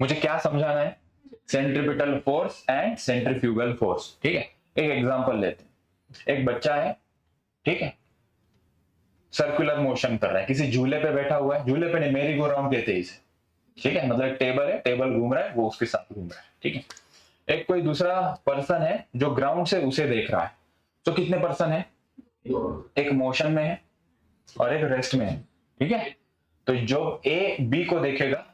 मुझे क्या समझाना है? Centripetal force and centrifugal force. ठीक है, एक एग्जांपल लेते हैं। एक बच्चा है, ठीक है, सर्कुलर मोशन कर रहा है, किसी झूले पे बैठा हुआ है, झूले पे नहीं, मेरी गो राउंड कहते हैं इसे। ठीक है, मतलब एक टेबल है, टेबल घूम रहा है, वो उसके साथ घूम रहा है। ठीक है, एक कोई दूसरा पर्सन है जो ग्राउंड से उसे देख रहा है। तो कितने पर्सन है? एक मोशन में है और एक रेस्ट में है। ठीक है, तो जो ए बी को देखेगा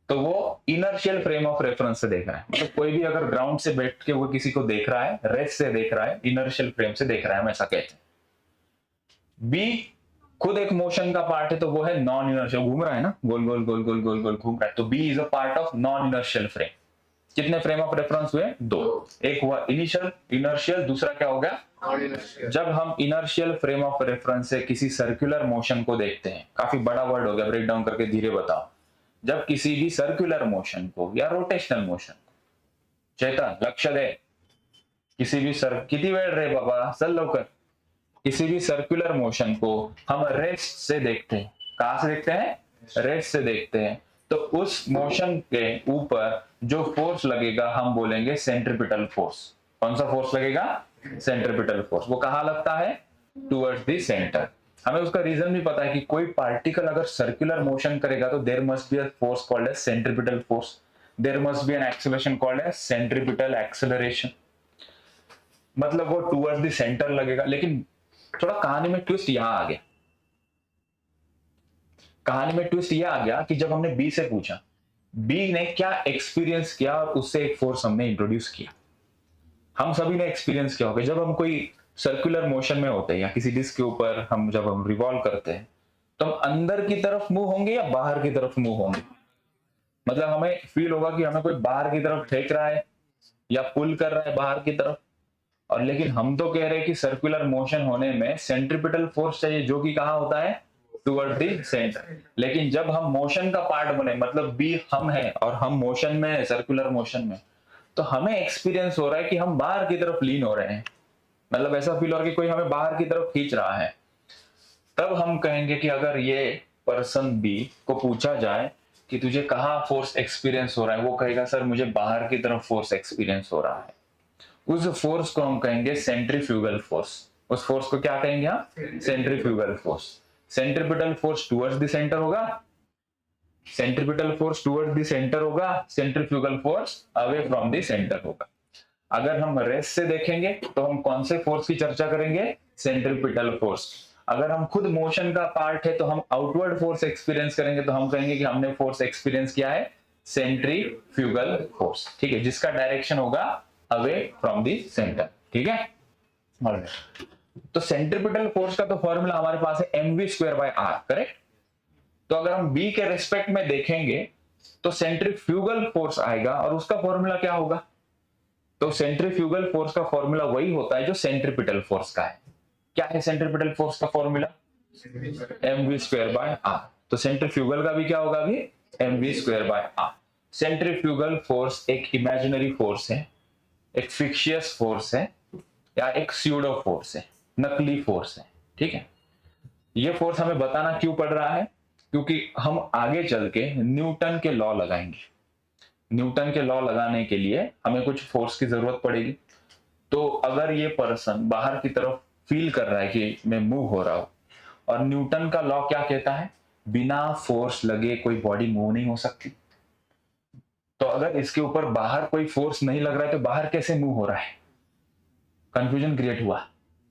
तो वो इनर्शियल फ्रेम ऑफ रेफरेंस से देख रहा है। मतलब कोई भी अगर ग्राउंड से बैठ के वो किसी को देख रहा है, रेस्ट से देख रहा है, इनर्शियल फ्रेम से देख रहा है, हम ऐसा कहते हैं। बी खुद एक मोशन का पार्ट है, तो वो है नॉन इनर्शियल, घूम रहा है ना, गोल गोल गोल गोल गोल गोल घूम रहा है, तो B is a part of non inertial frame. कितने फ्रेम ऑफ रेफरेंस हुए? दो। एक हुआ इनिशियल इनर्शियल, दूसरा क्या हो गया? जब हम इनर्शियल फ्रेम ऑफ रेफरेंस से किसी सर्कुलर मोशन को देखते हैं, काफी बड़ा वर्ड हो गया, ब्रेक डाउन करके धीरे बताओ। जब किसी भी सर्कुलर मोशन को या रोटेशनल मोशन, चेतन लक्ष्य दे, किसी भी किती वेळ रे बाबा, चल लवकर, किसी भी सर्कुलर मोशन को हम रेस्ट से देखते हैं। कहां से देखते हैं? रेस्ट से देखते हैं। तो उस मोशन के ऊपर जो फोर्स लगेगा हम बोलेंगे सेंट्रीपिटल फोर्स। कौन सा फोर्स लगेगा? Centripetal force. वो कहां लगता है? Towards the centre. हमें उसका रीजन भी पता है कि कोई पार्टिकल अगर सर्कुलर मोशन करेगा तो there must be a force called as centripetal force, there must be an acceleration called as centripetal acceleration. मतलब वो टुवर्ड्स द सेंटर लगेगा। लेकिन थोड़ा कहानी में ट्विस्ट यहां आ गया। कहानी में ट्विस्ट यह आ गया कि जब हमने बी से पूछा, बी ने क्या एक्सपीरियंस किया और उससे एक फोर्स हमने इंट्रोड्यूस किया। हम सभी ने एक्सपीरियंस किया होगा, जब हम कोई सर्कुलर मोशन में होते हैं या किसी डिस्क के ऊपर जब हम रिवॉल्व करते हैं तो हम अंदर की तरफ मूव होंगे या बाहर की तरफ मूव होंगे? मतलब हमें फील होगा कि हमें कोई बाहर की तरफ फेंक रहा है या पुल कर रहा है बाहर की तरफ। और लेकिन हम तो कह रहे हैं कि सर्कुलर मोशन होने में सेंट्रीपिटल फोर्स चाहिए, जो कि कहां होता है? Toward the centre. लेकिन जब हम मोशन का पार्ट बने, मतलब बी हम है और हम मोशन में है, सर्कुलर मोशन में, तो हमें एक्सपीरियंस हो रहा है कि हम बाहर की तरफ लीन हो रहे हैं। मतलब ऐसा फील हो रहा है कि कोई हमें बाहर की तरफ खींच रहा है। तब हम कहेंगे कि अगर ये पर्सन बी को पूछा जाए कि तुझे कहाँ फोर्स एक्सपीरियंस हो रहा है, वो कहेगा सर मुझे बाहर की तरफ फोर्स एक्सपीरियंस हो रहा है। उस फोर्स को हम कहेंगे सेंट्रीफ्यूगल फोर्स। उस फोर्स को क्या कहेंगे आप? Centrifugal force. Centripetal force towards the centre होगा, centripetal force towards the centre होगा, centrifugal force away from the centre होगा। अगर हम रेस्ट से देखेंगे तो हम कौन से फोर्स की चर्चा करेंगे? Centripetal force. अगर हम खुद मोशन का पार्ट है तो हम आउटवर्ड फोर्स एक्सपीरियंस करेंगे, तो हम कहेंगे कि हमने फोर्स एक्सपीरियंस किया है सेंट्रीफ्यूगल फोर्स। ठीक है, जिसका डायरेक्शन होगा अवे फ्रॉम द सेंटर। ठीक है, ऑलराइट। तो सेंट्रीपिटल फोर्स का तो फॉर्मूला हमारे पास है mv²/r, करेक्ट। तो अगर हम b के रेस्पेक्ट में देखेंगे तो सेंट्रीफ्यूगल फोर्स आएगा और उसका फॉर्मूला क्या होगा? तो सेंट्रीफ्यूगल फोर्स का फॉर्मूला वही होता है जो सेंट्रीपिटल फोर्स का है। क्या है सेंट्रीपिटल फोर्स का फॉर्मूला? mv²/r। तो सेंट्रीफ्यूगल का भी क्या होगा? अभी mv²/r। सेंट्रीफ्यूगल फोर्स एक इमेजिनरी फोर्स है, एक फिक्शियस फोर्स है, या एक स्यूडो फोर्स है, नकली फोर्स है। ठीक है, ये फोर्स हमें बताना क्यों पड़ रहा है? क्योंकि हम आगे चल के न्यूटन के लॉ लगाएंगे। न्यूटन के लॉ लगाने के लिए हमें कुछ फोर्स की जरूरत पड़ेगी। तो अगर ये पर्सन बाहर की तरफ फील कर रहा है कि मैं मूव हो रहा हूं, और न्यूटन का लॉ क्या कहता है? बिना फोर्स लगे कोई बॉडी मूव नहीं हो सकती। तो अगर इसके ऊपर बाहर कोई फोर्स नहीं लग रहा है तो बाहर कैसे मूव हो रहा है? कंफ्यूजन क्रिएट हुआ।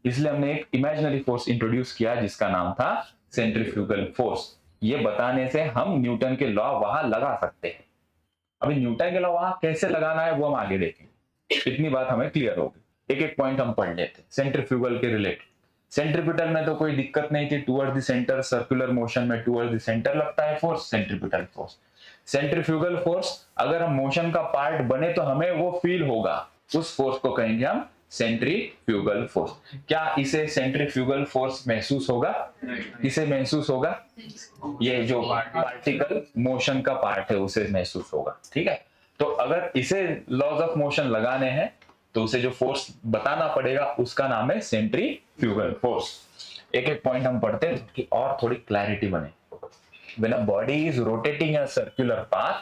इसलिए हमने एक इमेजिनरी फोर्स इंट्रोड्यूस किया जिसका नाम था सेंट्रीफ्यूगल फोर्स। ये बताने से हम न्यूटन के लॉ वहां लगा सकते हैं। अभी न्यूटन के लॉ वहां कैसे लगाना है वो हम आगे देखेंगे। इतनी बात हमें क्लियर होगी। एक एक पॉइंट हम पढ़ लेते हैं सेंट्रीफ्यूगल के रिलेटेड। सेंट्रीपिटल में तो कोई दिक्कत नहीं थी, towards the centre, circular motion में टुवर्ड्स द सेंटर लगता है force, centripetal force. Centrifugal force अगर हम मोशन का पार्ट बने तो हमें वो फील होगा, उस फोर्स को कहेंगे हम सेंट्रीफ्यूगल फोर्स। क्या इसे सेंट्रीफ्यूगल फोर्स महसूस होगा? इसे महसूस होगा, ये जो पार्टिकल मोशन का पार्ट है उसे महसूस होगा। ठीक है, तो अगर इसे लॉज ऑफ मोशन लगाने हैं तो उसे जो फोर्स बताना पड़ेगा उसका नाम है सेंट्रीफ्यूगल फोर्स। एक एक पॉइंट हम पढ़ते हैं कि और थोड़ी क्लैरिटी बने। When a body is rotating a circular path,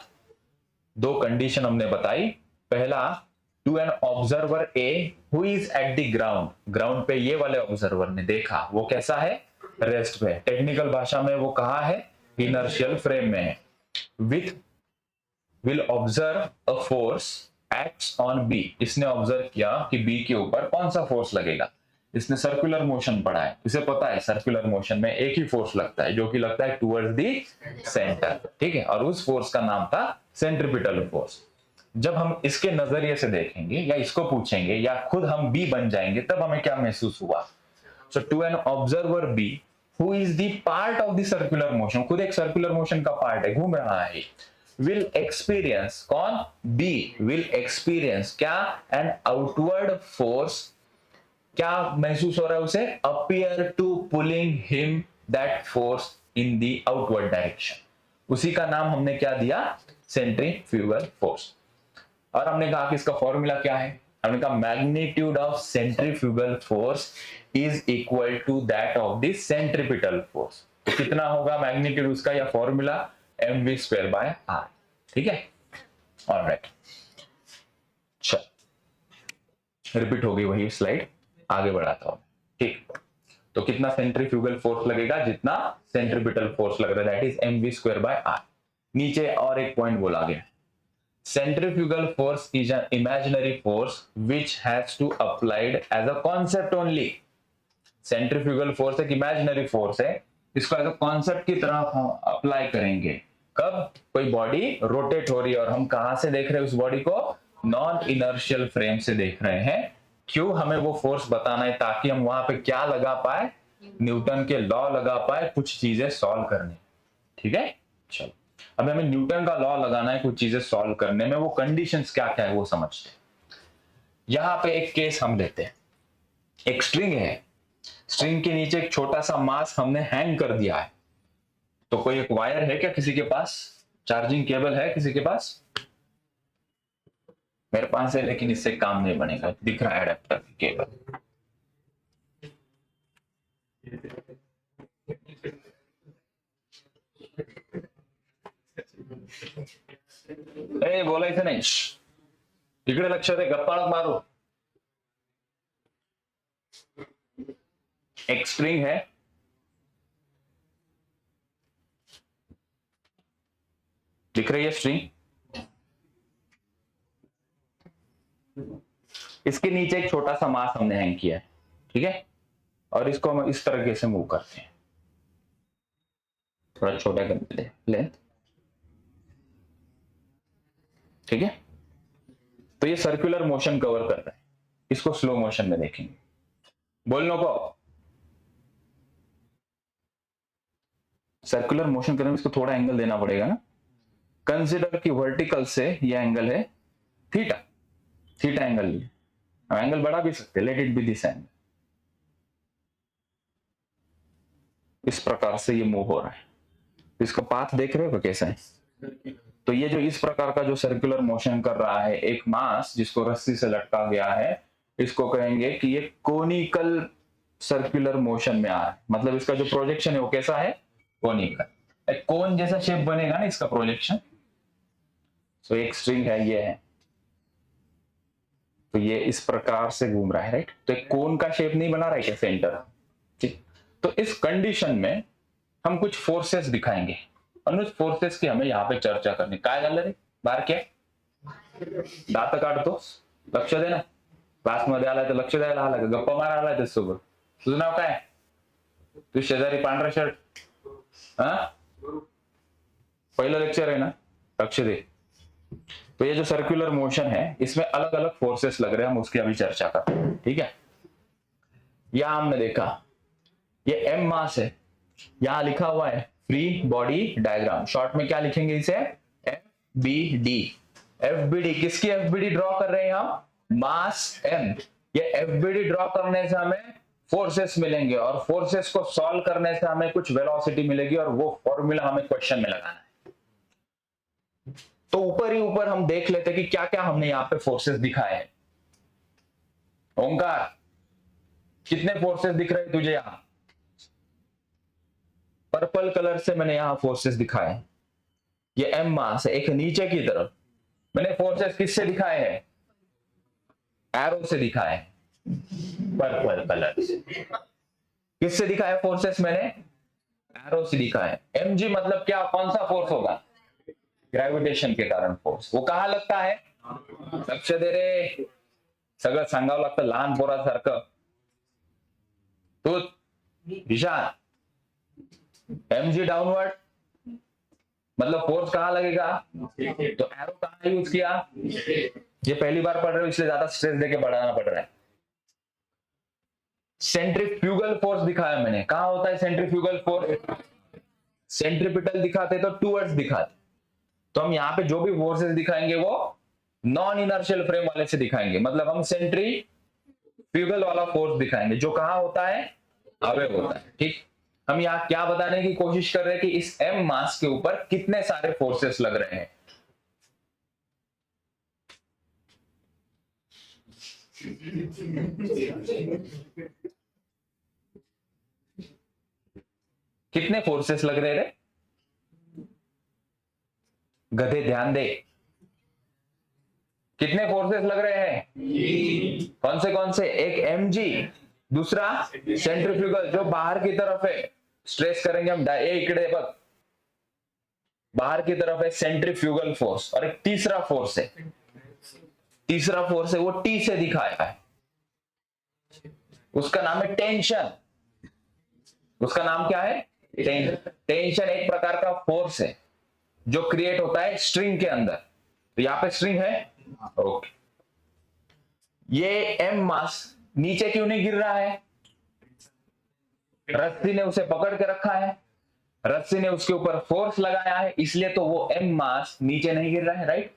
दो कंडीशन हमने बताई। पहला, to an observer A who is at the ground, ground पे ये वाले ऑब्जर्वर ने देखा, वो कैसा है, रेस्ट पे। टेक्निकल भाषा में वो कहा है, इनर्शियल फ्रेम में है। With will observe a force acts on B, इसने ऑब्जर्व किया कि बी के ऊपर कौन सा फोर्स लगेगा। इसने सर्कुलर मोशन पढ़ा है, इसे पता है सर्कुलर मोशन में एक ही फोर्स लगता है, जो कि लगता है टुवर्ड्स दी सेंटर, ठीक है। और उस फोर्स का नाम था सेंट्रीपिटल फोर्स। जब हम इसके नजरिए से देखेंगे या इसको पूछेंगे या खुद हम बी बन जाएंगे, तब हमें क्या महसूस हुआ। So to an observer be who is the part of the circular motion, खुद एक सर्कुलर मोशन का पार्ट है, घूम रहा है, विल एक्सपीरियंस, कौन, बी विल एक्सपीरियंस क्या, एन आउटवर्ड फोर्स, क्या महसूस हो रहा है उसे, appear to pulling him that force in the outward direction. उसी का नाम हमने क्या दिया, सेंट्रीफ्यूगल फोर्स। और हमने कहा कि इसका फॉर्मूला क्या है, हमने कहा magnitude of centrifugal force is equal to that of the centripetal force. तो कितना होगा मैग्नीट्यूड उसका, या formula mv square by r, ठीक है। ऑलराइट, चल रिपीट हो गई वही स्लाइड, आगे बढ़ाता हूं, ठीक। तो कितना सेंट्रीफ्यूगल फोर्स लगेगा, जितना सेंट्रीपिटल फोर्स लग रहा है, that is mv square by r। नीचे और एक पॉइंट बोला गया, centrifugal force is an imaginary force which has to applied as a concept only। Centrifugal force एक इमेजिनरी फोर्स है, इसको एज अ कॉन्सेप्ट की तरह हम अप्लाई करेंगे। कब, कोई बॉडी रोटेट हो रही है, और हम कहां से देख रहे हैं उस बॉडी को, नॉन इनर्शियल फ्रेम से देख रहे हैं। क्यों, हमें वो फोर्स बताना है ताकि हम वहां पे क्या लगा पाए, न्यूटन के लॉ लगा पाए, कुछ चीजें सॉल्व करने, ठीक है। चलो अब हमें न्यूटन का लॉ लगाना है कुछ चीजें सॉल्व करने में, वो कंडीशंस क्या क्या है वो समझते हैं। यहां पे एक केस हम लेते हैं, एक स्ट्रिंग है, स्ट्रिंग के नीचे एक छोटा सा मास हमने हैंग कर दिया है। तो कोई एक वायर है क्या किसी के पास, चार्जिंग केबल है किसी के पास, मेरे पास है लेकिन इससे काम नहीं बनेगा, दिख रहा है एडेप्टर केबल। बोलायचं नाही, इकडे लक्ष दे, गप्पा मारू। एक स्ट्रिंग है, दिख रही है स्ट्रिंग, इसके नीचे एक छोटा सा मास हमने हैंग किया है, ठीक है। और इसको हम इस तरीके से मूव करते हैं, थोड़ा छोटा कर दे लेंथ, ठीक है। तो ये सर्कुलर मोशन कवर कर रहा है, इसको स्लो मोशन में देखेंगे। बोलने को सर्कुलर मोशन करने में इसको थोड़ा एंगल देना पड़ेगा ना। कंसिडर कि वर्टिकल से ये एंगल है थीटा, थीटा एंगल है, हम एंगल बढ़ा भी सकते, let it be this angle. इस प्रकार से ये मूव हो रहा है, इसका पाथ देख रहे हो कैसा है। तो ये जो इस प्रकार का जो सर्कुलर मोशन कर रहा है, एक मास जिसको रस्सी से लटका गया है, इसको कहेंगे कि ये कोनिकल सर्कुलर मोशन में आ रहा है। मतलब इसका जो प्रोजेक्शन है वो कैसा है, कोनिकल, एक कोन जैसा शेप बनेगा ना इसका प्रोजेक्शन। सो एक स्ट्रिंग है, ये है, तो ये इस प्रकार से घूम रहा है, राइट। तो एक कोन का शेप नहीं बना रहा है क्या सेंटर, ठीक। तो इस कंडीशन में हम कुछ फोर्सेस दिखाएंगे, और उस फोर्सेस की हमें यहाँ पे चर्चा करनी। काय झालं रे बार, क्या दात काढतो, लक्ष दे ना, क्लास मध्ये आलाय तर लक्ष द्यायला आलाय, गप्पा मारा आलाय त्याच्यासोबत। तुझं नाव काय, तू शेजारी पांढरा शर्ट, हा पहिलं लेक्चर है ना, लक्ष दे। तो ये जो सर्कुलर मोशन है, इसमें अलग अलग फोर्सेस लग रहे हैं, हम उसकी अभी चर्चा कर रहे हैं, ठीक है। यहां हमने देखा ये एम मास है, यहां लिखा हुआ है फ्री बॉडी डायग्राम, शॉर्ट में क्या लिखेंगे इसे, F B D. F B D, किसकी एफ बी डी ड्रॉ कर रहे हैं हम, मास एम। ये एफ बी डी ड्रॉ करने से हमें फोर्सेस मिलेंगे, और फोर्सेस को सॉल्व करने से हमें कुछ वेलोसिटी मिलेगी, और वो फॉर्मूला हमें क्वेश्चन में लगाना है। तो ऊपर ही ऊपर हम देख लेते हैं कि क्या क्या हमने यहां पे फोर्सेस दिखाए हैं। ओंकार, कितने फोर्सेस दिख रहे हैं तुझे यहां, पर्पल कलर से मैंने यहां फोर्सेस दिखाए। ये एम मास है, एक नीचे की तरफ, मैंने फोर्सेस किससे दिखाए हैं? एरो से दिखाए, पर्पल कलर से। किससे दिखाया फोर्सेस मैंने? एरो से दिखाए। mg मतलब क्या, कौन सा फोर्स होगा? ग्रेविटेशन के कारण फोर्स। वो कहां लगता है? लक्ष दे रे, सगळं सांगावं लागतं लहान पोरासारखं. तो ईशान, mg डाउनवर्ड मतलब फोर्स कहां लगेगा? तो एरो कहां यूज किया? ये पहली बार पढ़ रहे हो इसलिए ज्यादा स्ट्रेस देके पढ़ाना पड़ रहा है। सेंट्रीफ्यूगल फोर्स दिखाया मैंने, कहां होता है सेंट्रीफ्यूगल फोर्स? सेंट्रीपिटल दिखाते तो टूवर्ड्स दिखाते, तो हम यहाँ पे जो भी फोर्सेस दिखाएंगे वो नॉन इनर्शियल फ्रेम वाले से दिखाएंगे, मतलब हम सेंट्रीफ्यूगल वाला फोर्स दिखाएंगे जो कहां होता है? अवे होता है। ठीक, हम यहाँ क्या बताने की कोशिश कर रहे हैं कि इस m मास के ऊपर कितने सारे फोर्सेस लग रहे हैं। कितने फोर्सेस लग रहे रे? गधे ध्यान दे, कितने फोर्सेस लग रहे हैं? कौन से? एक mg, दूसरा सेंट्रीफ्यूगल जो बाहर की तरफ है, स्ट्रेस करेंगे हम इकडे बघ, बाहर की तरफ है सेंट्रीफ्यूगल फोर्स, और एक तीसरा फोर्स है, वो टी से दिखाया है, उसका नाम है टेंशन। उसका नाम क्या है? टेंशन एक प्रकार का फोर्स है जो क्रिएट होता है स्ट्रिंग के अंदर। तो यहां पे स्ट्रिंग है, ओके। ये m मास नीचे क्यों नहीं गिर रहा है? रस्सी ने उसे पकड़ के रखा है, रस्सी ने उसके ऊपर फोर्स लगाया है, इसलिए तो वो m मास नीचे नहीं गिर रहा है, राइट।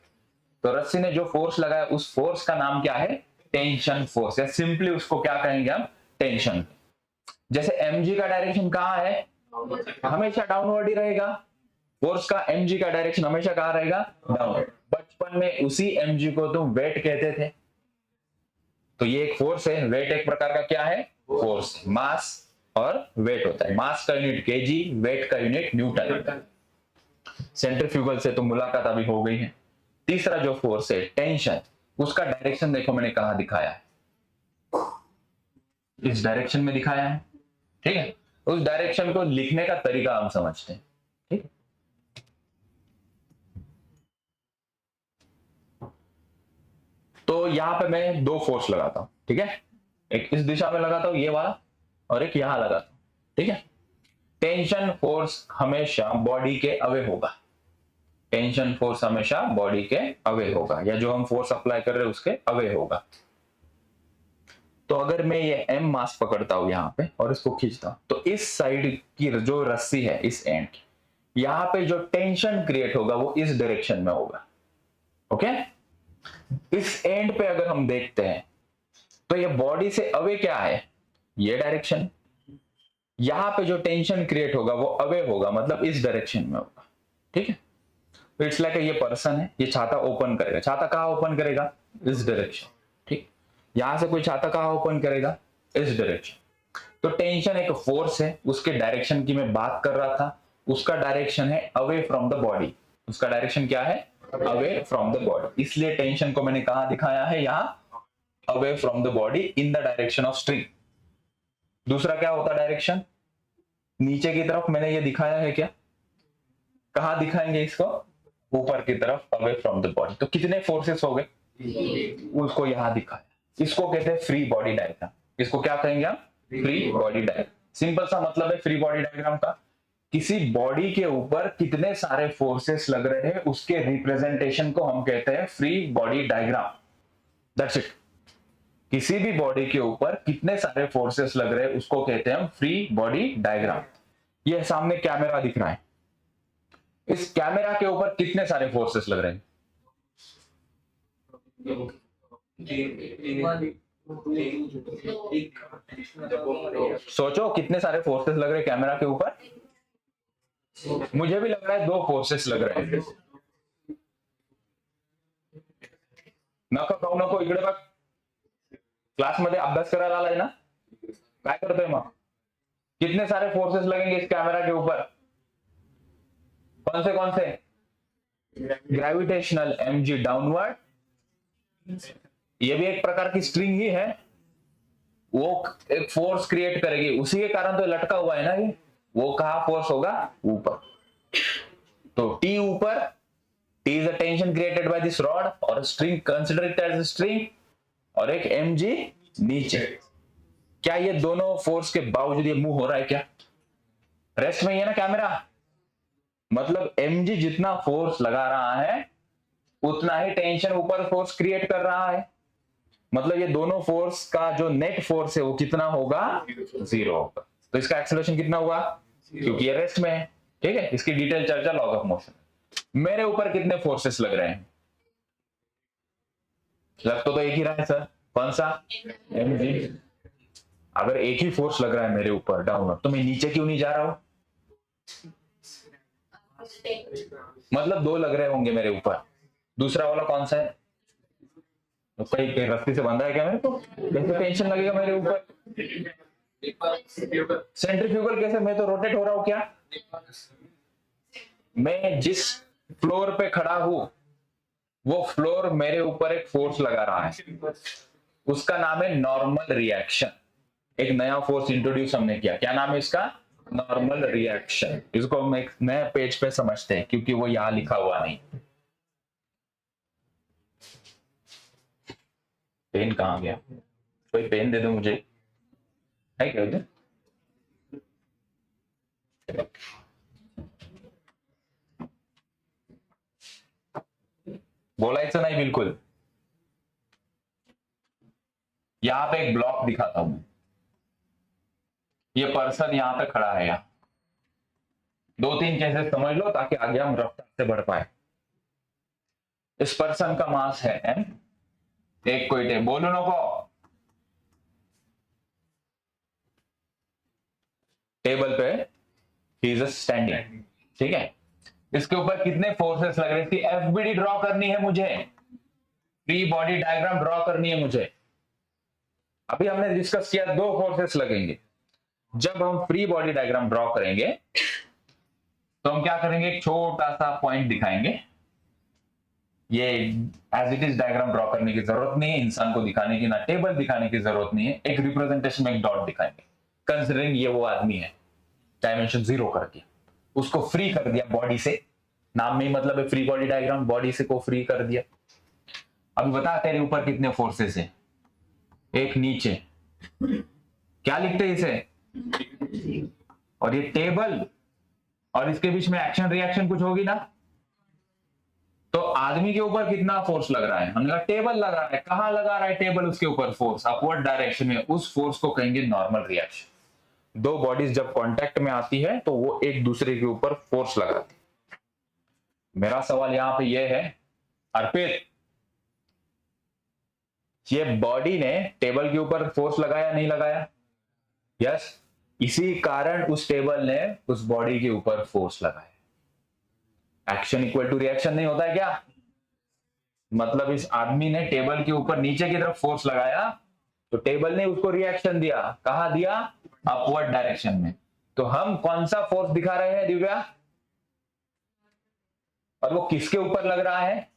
तो रस्सी ने जो फोर्स लगाया उस फोर्स का नाम क्या है? टेंशन फोर्स, या सिंपली उसको क्या कहेंगे हम? टेंशन। जैसे mg का डायरेक्शन कहां है? हमेशा डाउनवर्ड ही रहेगा। फोर्स का mg का डायरेक्शन हमेशा कहां रहेगा? डाउनवर्ड। बचपन में उसी mg को तुम वेट कहते थे, तो ये एक फोर्स है। वेट एक प्रकार का क्या है? फोर्स। मास और वेट होता है, मास का यूनिट केजी, वेट का यूनिट न्यूटन। सेंट्रीफ्यूगल से तो मुलाकात अभी हो गई है। तीसरा जो फोर्स है टेंशन, उसका डायरेक्शन देखो मैंने कहा दिखाया है, इस डायरेक्शन में दिखाया है, ठीक है। उस डायरेक्शन को लिखने का तरीका हम समझते हैं, ठीक। तो यहां पे मैं दो फोर्स लगाता हूं, ठीक है। एक इस दिशा में लगाता हूं ये वाला, और एक यहां लगाता हूं, ठीक है। टेंशन फोर्स हमेशा बॉडी के अवे होगा, टेंशन फोर्स हमेशा बॉडी के अवे होगा, या जो हम फोर्स अप्लाई कर रहे हैं उसके अवे होगा। तो अगर मैं ये m मास पकड़ता हूं यहां पे और इसको खींचता हूं, तो इस साइड की जो रस्सी है इस एंड की, यहां पे जो टेंशन क्रिएट होगा वो इस डायरेक्शन में होगा, ओके। इस एंड पे अगर हम देखते हैं तो ये बॉडी से अवे क्या है? ये डायरेक्शन। यहां पे जो टेंशन क्रिएट होगा वो अवे होगा, मतलब इस डायरेक्शन में होगा, ठीक है। तो इट्स लाइक ये पर्सन है, ये छाता ओपन करेगा, छाता कहां ओपन करेगा? इस डायरेक्शन, ठीक। यहां से कोई छाता कहां ओपन करेगा? इस डायरेक्शन। तो टेंशन एक फोर्स है, उसके डायरेक्शन की मैं बात कर रहा था, उसका डायरेक्शन है अवे फ्रॉम द बॉडी। उसका डायरेक्शन क्या है? Away from the body. इसलिए टेंशन को मैंने कहा दिखाया है यहां, away from the body in the direction of string. दूसरा क्या होता है डायरेक्शन? नीचे की तरफ मैंने ये दिखाया है क्या? कहां दिखाएंगे इसको? ऊपर की तरफ, अवे फ्रॉम द बॉडी। तो कितने फोर्सेस हो गए? उसको यहां दिखाया, इसको कहते हैं फ्री बॉडी डायग्राम। इसको क्या कहेंगे हम? Free body diagram. सिंपल सा मतलब है फ्री बॉडी डायग्राम का, किसी बॉडी के ऊपर कितने सारे फोर्सेस लग रहे हैं उसके रिप्रेजेंटेशन को हम कहते हैं free body diagram. That's it. किसी भी बॉडी के ऊपर कितने सारे फोर्सेस लग रहे हैं उसको कहते हैं हम फ्री बॉडी डायग्राम। ये सामने कैमरा दिख रहा है, इस कैमरा के ऊपर कितने सारे फोर्सेस लग रहे हैं? सोचो कितने सारे फोर्सेस लग रहे हैं कैमरा के ऊपर? मुझे भी लग रहा है दो फोर्सेस लग रहे हैं। नको इकडे बघ, क्लास मध्ये अभ्यास करायला आलाय ना, काय करतोय मग? कितने सारे फोर्सेस लगेंगे इस कैमरा के ऊपर? कौन से? ग्रेविटेशनल mg डाउनवर्ड, ये भी एक प्रकार की स्ट्रिंग ही है, वो एक फोर्स क्रिएट करेगी, उसी के कारण तो लटका हुआ है ना ये, वो कहा फोर्स होगा ऊपर, तो टी ऊपर, T is the tension created by this rod और string, consider it as string, और एक mg नीचे। क्या ये दोनों फोर्स के बावजूद ये मूव हो रहा है क्या? रेस्ट में ही है ना कैमरा, मतलब mg जितना फोर्स लगा रहा है उतना ही टेंशन ऊपर फोर्स क्रिएट कर रहा है, मतलब ये दोनों फोर्स का जो नेट फोर्स है वो कितना होगा? 0 होगा। तो इसका एक्सेलरेशन कितना हुआ? क्योंकि ये रेस्ट में है, ठीक है। इसकी डिटेल चर्चा लॉग ऑफ मोशन। मेरे ऊपर कितने फोर्सेस लग रहे हैं? लग तो एक ही रहा है सर, कौन सा? mg। अगर एक ही फोर्स लग रहा है मेरे ऊपर डाउनवर्ड, तो मैं नीचे क्यों नहीं जा रहा हूं? मतलब दो लग रहे होंगे मेरे ऊपर, दूसरा वाला कौन सा है? तो कहीं रस्सी से बंधा है क्या मेरे को? कैसे टेंशन लगेगा मेरे ऊपर? सेंट्रीफ्यूगल कैसे? मैं तो रोटेट हो रहा हूं क्या? मैं जिस फ्लोर पे खड़ा हूं वो फ्लोर मेरे ऊपर एक फोर्स लगा रहा है, उसका नाम है नॉर्मल रिएक्शन। एक नया फोर्स इंट्रोड्यूस हमने किया, क्या नाम है इसका? Normal reaction. इसको हम एक नए पेज पे समझते हैं क्योंकि वो यहां लिखा हुआ नहीं। पेन कहां गया? कोई पेन दे दो मुझे, है क्या उधर? बोलायचं नाही बिल्कुल। यहां पे एक ब्लॉक दिखाता हूं, ये पर्सन यहां पे खड़ा है, यहाँ दो तीन केसेस समझ लो ताकि आगे हम रफ्तार से बढ़ पाए। इस पर्सन का मास है m, एक कोई टे बोलो नको, टेबल पे ही इज स्टैंडिंग, ठीक है। इसके ऊपर कितने फोर्सेस लग रहे थे? एफबीडी ड्रॉ करनी है मुझे, फ्री बॉडी डायग्राम ड्रॉ करनी है मुझे। अभी हमने डिस्कस किया दो फोर्सेस लगेंगे। जब हम फ्री बॉडी डायग्राम ड्रॉ करेंगे तो हम क्या करेंगे? एक छोटा सा पॉइंट दिखाएंगे, ये as it is diagram draw करने की जरूरत नहीं है, इंसान को दिखाने की, ना टेबल दिखाने की जरूरत नहीं है, एक रिप्रेजेंटेशन में एक डॉट दिखाएंगे, कंसिडरिंग ये वो आदमी है, डायमेंशन 0 कर दिया, उसको फ्री कर दिया बॉडी से, नाम में ही मतलब है फ्री बॉडी डायग्राम, बॉडी से को फ्री कर दिया। अभी बता तेरे ऊपर कितने फोर्सेस है? एक नीचे, क्या लिखते हैं इसे? और ये टेबल, और इसके बीच में एक्शन रिएक्शन कुछ होगी ना, तो आदमी के ऊपर कितना फोर्स लग रहा है? हमने कहा टेबल लगा रहा है। कहां लगा रहा है टेबल उसके ऊपर फोर्स? अपवर्ड डायरेक्शन में। उस फोर्स को कहेंगे नॉर्मल रिएक्शन। दो बॉडीज जब कांटेक्ट में आती है तो वो एक दूसरे के ऊपर फोर्स लगाती है। मेरा सवाल यहां पे ये है, अर्पित, ये बॉडी ने टेबल के ऊपर फोर्स लगाया नहीं लगाया? यस, इसी कारण उस टेबल ने उस बॉडी के ऊपर फोर्स लगाया। एक्शन इक्वल टू रिएक्शन नहीं होता है क्या? मतलब इस आदमी ने टेबल के ऊपर नीचे की तरफ फोर्स लगाया तो टेबल ने उसको रिएक्शन दिया, कहा दिया? अपवर्ड डायरेक्शन में। तो हम कौन सा फोर्स दिखा रहे हैं दिव्या? और वो किसके ऊपर लग रहा है?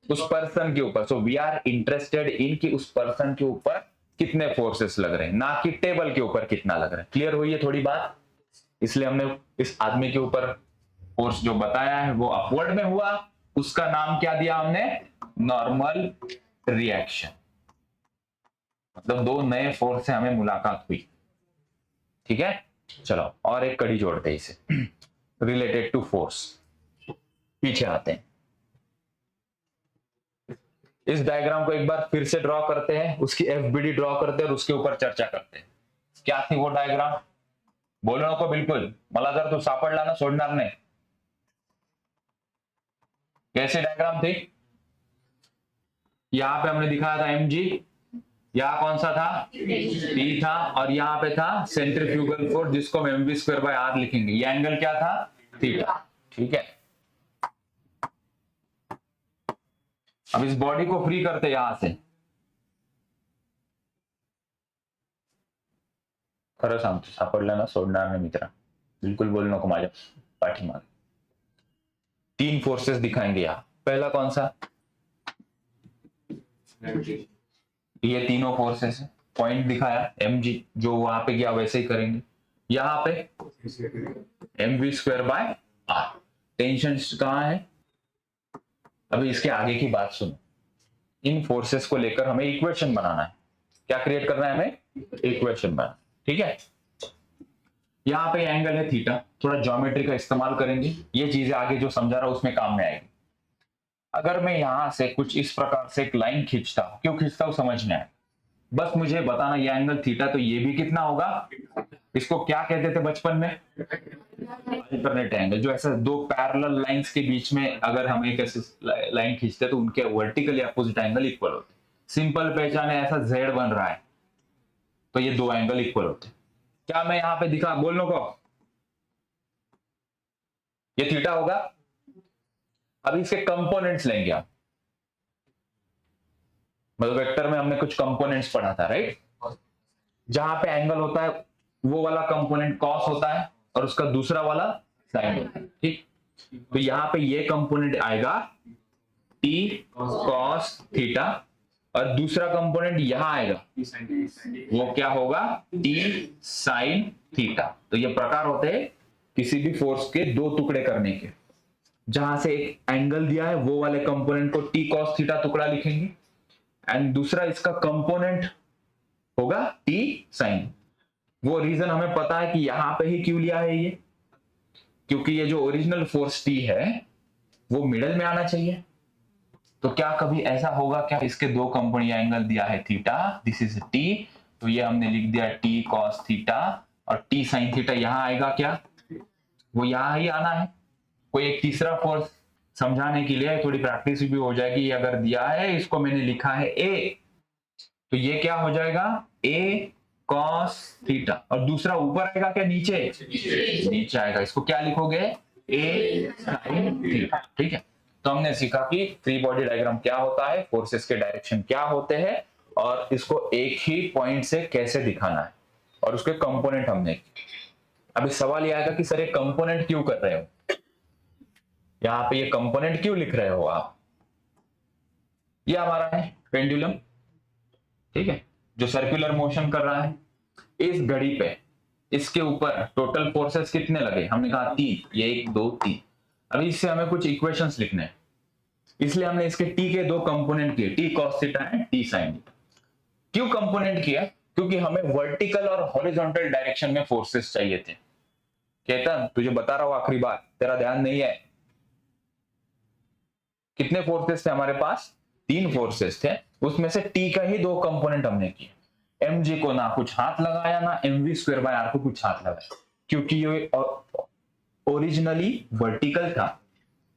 उस पर्सन के ऊपर। So we are interested in कि उस पर्सन के ऊपर कितने फोर्सेस लग रहे हैं, ना कि टेबल के ऊपर कितना लग रहा है। क्लियर हुई है थोड़ी बात? इसलिए हमने इस आदमी के ऊपर फोर्स जो बताया है वो अपवर्ड में हुआ, उसका नाम क्या दिया हमने? Normal reaction. मतलब दो नए फोर्स से हमें मुलाकात हुई, ठीक है। चलो और एक कड़ी जोड़ते हैं इसे रिलेटेड टू फोर्स। पीछे आते हैं, इस डायग्राम को एक बार फिर से ड्रॉ करते हैं, उसकी एफबीडी ड्रॉ करते हैं और उसके ऊपर चर्चा करते हैं। क्या थी वो डायग्राम? बोलो नको बिल्कुल, मला जर तू सापडला ना सोडणार नाही। कैसे डायग्राम थी? यहां पे हमने दिखाया था mg, यहां कौन सा था? P था, और यहां पे था सेंट्रीफ्यूगल फोर्स जिसको हम mv²/r लिखेंगे। ये एंगल क्या था? थीटा, ठीक है। अब इस बॉडी को फ्री करते यहां से। खरं सांगतो, सापडलं ना सोडणार नाही मित्रा, बिलकुल बोलू नको माझ्या पाठीमागे। 3 फोर्सेस दिखाएंगे यहाँ। पहला कौन सा? ये तीनों फोर्सेस है, पॉइंट दिखाया mg, जो वहां पे गया वैसे ही करेंगे। यहाँ पे mv²/r। टेंशन कहाँ है? अभी इसके आगे की बात सुनो। इन फोर्सेस को लेकर हमें इक्वेशन बनाना है। क्या क्रिएट करना है हमें? इक्वेशन बनाना, ठीक है। यहाँ पे एंगल है थीटा, थोड़ा ज्योमेट्री का इस्तेमाल करेंगे, ये चीजें आगे जो समझा रहा हूं उसमें काम में आएगी। अगर मैं यहां से कुछ इस प्रकार से एक लाइन खींचता हूं, क्यों खींचता हूं समझ में आए, बस मुझे बताना ये एंगल थीटा, तो ये भी कितना होगा? इसको क्या कहते थे बचपन में? Alternate angle. जो ऐसा दो पैरेलल लाइंस के बीच में अगर हम एक ऐसे लाइन खींचते तो उनके वर्टिकली अपोजिट एंगल इक्वल होते। सिंपल पहचान है, ऐसा जेड बन रहा है तो ये दो एंगल इक्वल होते। क्या मैं यहां पे दिखा, बोलने को ये थीटा होगा। अभी इसके कंपोनेंट्स लेंगे आप, मतलब वेक्टर में हमने कुछ कंपोनेंट्स पढ़ा था, राइट? जहां पे एंगल होता है वो वाला कंपोनेंट कॉस होता है और उसका दूसरा वाला साइन होता है, ठीक? तो यहां पे ये कंपोनेंट आएगा टी कॉस थीटा और दूसरा कंपोनेंट यहां आएगा, वो क्या होगा? T sine theta. तो ये प्रकार होते हैं किसी भी फोर्स के दो टुकड़े करने के। जहां से एक एंगल दिया है वो वाले कंपोनेंट को टी कॉस थीटा टुकड़ा लिखेंगे एंड दूसरा इसका कंपोनेंट होगा टी साइन। वो रीजन हमें पता है कि यहां पे ही क्यों लिया है ये, क्योंकि ये जो ओरिजिनल फोर्स टी है वो मिडल में आना चाहिए। तो क्या कभी ऐसा होगा क्या, इसके दो कंपोनेंट एंगल दिया है थीटा, दिस इज टी, तो ये हमने लिख दिया टी कॉस थीटा और टी साइन थीटा यहां आएगा क्या? वो यहां ही आना है। कोई एक तीसरा फोर्स समझाने के लिए थोड़ी प्रैक्टिस भी हो जाएगी। अगर दिया है, इसको मैंने लिखा है ए, तो ये क्या हो जाएगा? ए कॉस थीटा और दूसरा ऊपर आएगा क्या? नीचे नीचे आएगा। इसको क्या लिखोगे? ए साइन थीटा, ठीक है। तो हमने सीखा कि फ्री बॉडी डायग्राम क्या होता है, फोर्सेस के डायरेक्शन क्या होते हैं और इसको एक ही पॉइंट से कैसे दिखाना है और उसके कंपोनेंट हमने। अभी सवाल यह आएगा कि सर ये कंपोनेंट क्यों कर रहे हो, यहां पे ये कंपोनेंट क्यों लिख रहे हो आप? ये हमारा है पेंडुलम, ठीक है, जो सर्कुलर मोशन कर रहा है। इस घड़ी पे इसके ऊपर टोटल फोर्सेस कितने लगे? हमने कहा 3, ये 1 2 3। अभी इससे हमें कुछ इक्वेशंस लिखने हैं, इसलिए हमने इसके टी के दो कंपोनेंट किए, T cos theta and T sine theta. क्यों कंपोनेंट किया? क्योंकि हमें वर्टिकल और हॉरिजॉन्टल डायरेक्शन में फोर्सेस चाहिए थे। केतन तुझे बता रहा हूं आखिरी बार, तेरा ध्यान नहीं है। कितने फोर्सेस थे हमारे पास? 3 फोर्सेस थे, उसमें से टी का ही दो कंपोनेंट हमने किए। mg को ना कुछ हाथ लगाया ना mv²/r को कुछ हाथ लगाया, क्योंकि ये ओरिजिनली वर्टिकल था,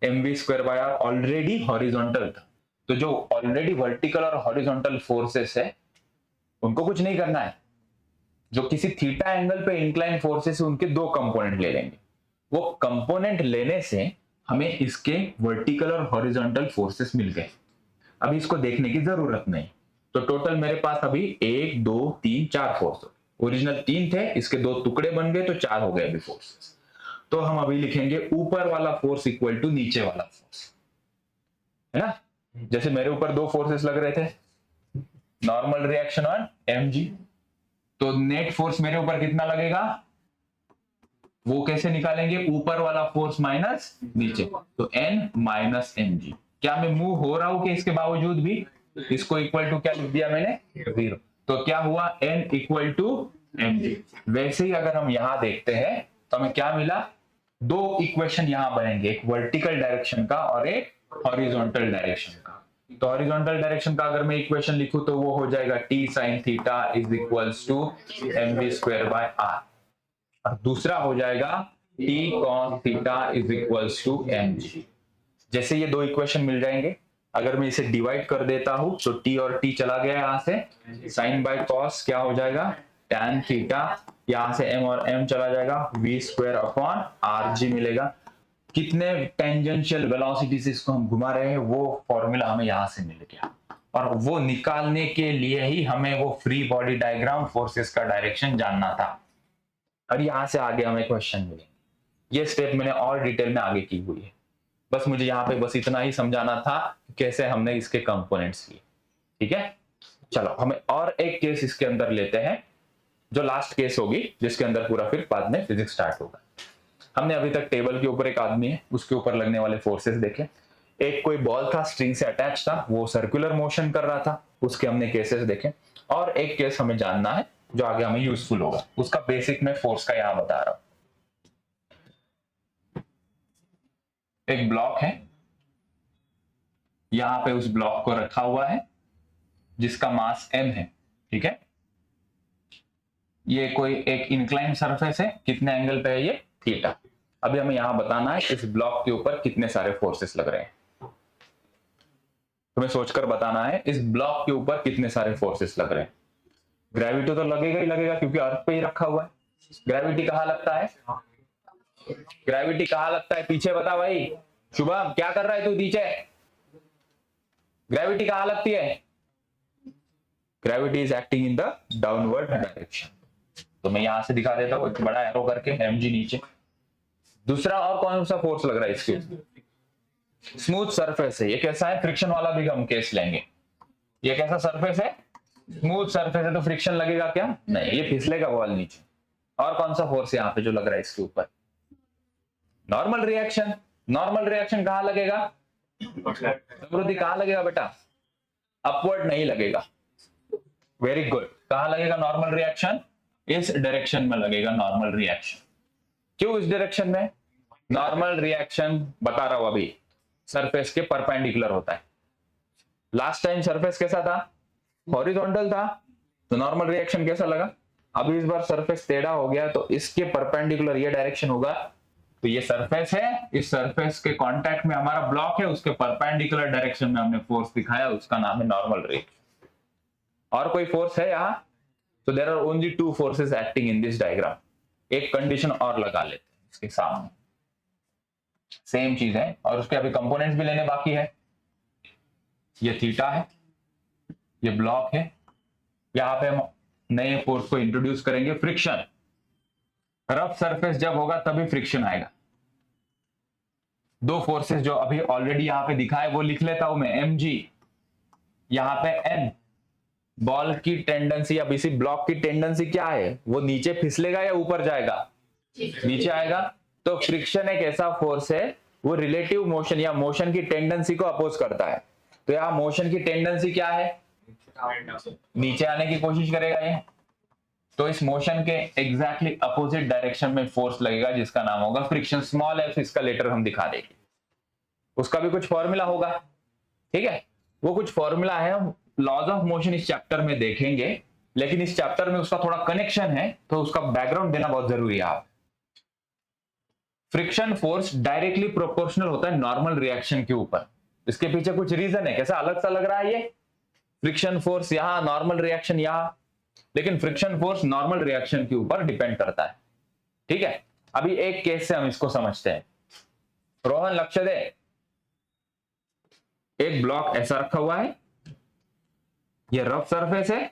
mv²/r ऑलरेडी हॉरिजॉन्टल था। तो जो ऑलरेडी वर्टिकल और हॉरिजॉन्टल फोर्सेस है उनको कुछ नहीं करना है। जो किसी थीटा एंगल पे इंक्लाइन फोर्सेस है उनके दो कंपोनेंट ले लेंगे। वो कंपोनेंट लेने से हमें इसके वर्टिकल और हॉरिजॉन्टल फोर्सेस मिल गए। अभी इसको देखने की जरूरत नहीं। तो टोटल मेरे पास अभी 1 2 3 4 फोर्स, ओरिजिनल 3 थे, इसके दो टुकड़े बन गए तो 4 हो गए अभी फोर्सेस। तो हम अभी लिखेंगे ऊपर वाला फोर्स इक्वल टू नीचे वाला फोर्स, है ना? जैसे मेरे ऊपर दो फोर्सेस लग रहे थे, नॉर्मल रिएक्शन ऑन mg, तो नेट फोर्स मेरे ऊपर कितना लगेगा वो कैसे निकालेंगे? ऊपर वाला फोर्स माइनस नीचे, तो n माइनस mg। क्या मैं मूव हो रहा हूं कि इसके बावजूद भी? इसको इक्वल टू क्या लिख दिया मैंने? 0। तो क्या हुआ? n equal to mg। वैसे ही अगर हम यहां देखते हैं तो हमें क्या मिला? दो इक्वेशन यहां बनेंगे, एक वर्टिकल डायरेक्शन का और एक हॉरिजॉन्टल डायरेक्शन का। तो हॉरिजॉन्टल डायरेक्शन का अगर मैं इक्वेशन लिखूं तो वो हो जाएगा t sin theta is equals to mv²/r और दूसरा हो जाएगा t cos theta is equals to mg। जैसे ये दो इक्वेशन मिल जाएंगे, अगर मैं इसे डिवाइड कर देता हूं तो t और t चला गया यहां से, साइन बाय कॉस क्या हो जाएगा? tan थीटा, यहां से m और m चला जाएगा, v²/rg मिलेगा। कितने टेंजेंशियल वेलोसिटी से इसको हम घुमा रहे हैं वो फॉर्मूला हमें यहां से मिल गया और वो निकालने के लिए ही हमें वो फ्री बॉडी डायग्राम फोर्सेस का डायरेक्शन जानना था। और यहां से आगे हमें क्वेश्चन मिलेंगे। ये स्टेप मैंने और डिटेल में आगे की हुई है, बस मुझे यहाँ पे बस इतना ही समझाना था कैसे हमने इसके कंपोनेंट्स लिए। ठीक है, चलो हमें और एक केस इसके अंदर लेते हैं, जो लास्ट केस होगी जिसके अंदर पूरा फिर बाद में फिजिक्स स्टार्ट होगा। हमने अभी तक टेबल के ऊपर एक आदमी है, उसके ऊपर लगने वाले फोर्सेस देखे। एक कोई बॉल था, स्ट्रिंग से अटैच था, वो सर्कुलर मोशन कर रहा था, उसके हमने केसेस देखे। और एक केस हमें जानना है जो आगे हमें यूजफुल होगा, उसका बेसिक में फोर्स का यहां बता रहा हूं। एक ब्लॉक है, यहां पे उस ब्लॉक को रखा हुआ है जिसका मास m है। ठीक है, ये कोई एक इंक्लाइन सरफेस है, कितने एंगल पे है ये, थीटा। अभी हमें यहां बताना है इस ब्लॉक के ऊपर कितने सारे फोर्सेस लग रहे हैं। तुम्हें सोचकर बताना है इस ब्लॉक के ऊपर कितने सारे फोर्सेस लग रहे हैं। ग्रेविटी तो लगेगा ही लगेगा क्योंकि अर्थ पे ही रखा हुआ है। ग्रेविटी कहां लगता है, ग्रेविटी कहां लगता है, पीछे बता भाई। शुभम क्या कर रहा है तू पीछे, ग्रेविटी कहां लगती है? Gravity is acting in the downward direction. तो मैं यहां से दिखा देता हूं एक बड़ा एरो करके, mg नीचे। दूसरा और कौन सा फोर्स लग रहा है इसके, स्मूथ सरफेस है। ये कैसा है, फ्रिक्शन वाला भी हम केस लेंगे। ये कैसा सरफेस है, स्मूथ सरफेस है, तो फ्रिक्शन लगेगा क्या, नहीं, ये फिसलेगा बॉल नीचे। और कौन सा फोर्स यहाँ पे जो लग रहा है इसके ऊपर, नॉर्मल रिएक्शन। नॉर्मल रिएक्शन कहां लगेगा, समृद्धि कहां लगेगा बेटा, अपवर्ड नहीं लगेगा। वेरी गुड, कहां लगेगा नॉर्मल रिएक्शन, इस डायरेक्शन में लगेगा नॉर्मल रिएक्शन। क्यों इस डायरेक्शन में, नॉर्मल रिएक्शन बता रहा हूं अभी, सरफेस के परपेंडिकुलर होता है। लास्ट टाइम सरफेस कैसा था, हॉरिजॉन्टल था, तो नॉर्मल रिएक्शन कैसा लगा। अब इस बार सरफेस टेढ़ा हो गया तो इसके परपेंडिकुलर ये डायरेक्शन होगा। तो ये सरफेस है, इस सरफेस के कांटेक्ट में हमारा ब्लॉक है, उसके परपेंडिकुलर डायरेक्शन में हमने फोर्स दिखाया, उसका नाम है नॉर्मल रिएक्शन। और कोई फोर्स है यहाँ, तो there are only two forces acting in this diagram. एक कंडीशन और लगा लेते हैं इसके सामने, सेम चीज है और उसके अभी कंपोनेंट्स भी लेने बाकी है। ये थीटा है, ये ब्लॉक है, यहां पे हम नए फोर्स को इंट्रोड्यूस करेंगे, फ्रिक्शन। रफ सरफेस जब होगा तभी फ्रिक्शन आएगा। दो फोर्सेस जो अभी ऑलरेडी यहां पे दिखा है वो लिख लेता हूं मैं, mg, यहां पे n। बॉल की टेंडेंसी या किसी ब्लॉक की टेंडेंसी क्या है, वो नीचे फिसलेगा या ऊपर जाएगा, नीचे आएगा। तो फ्रिक्शन एक ऐसा फोर्स है, वो रिलेटिव मोशन या मोशन की टेंडेंसी को अपोज करता है। तो यहाँ मोशन की टेंडेंसी क्या है, नीचे आने की कोशिश करेगा ये। तो इस मोशन के एग्जैक्टली अपोजिट डायरेक्शन में फोर्स लगेगा जिसका नाम होगा फ्रिक्शन। स्मॉल एफ, इसका लेटर हम दिखा देंगे, उसका भी कुछ फॉर्मूला होगा। ठीक है, वो कुछ फॉर्मूला है, हम लॉज ऑफ मोशन इस चैप्टर में देखेंगे, लेकिन इस चैप्टर में उसका थोड़ा कनेक्शन है तो उसका बैकग्राउंड देना बहुत जरूरी है। आप फ्रिक्शन फोर्स डायरेक्टली प्रोपोर्शनल होता है नॉर्मल रिएक्शन के ऊपर। इसके पीछे कुछ रीजन है, कैसा अलग सा लग रहा है ये, फ्रिक्शन फोर्स यहां, नॉर्मल रिएक्शन यहां, लेकिन फ्रिक्शन फोर्स नॉर्मल रिएक्शन के ऊपर डिपेंड करता है। ठीक है, अभी एक केस से हम इसको समझते हैं। रोहन लक्ष्य दे, एक ब्लॉक ऐसा रखा हुआ है, ये रफ सरफेस है।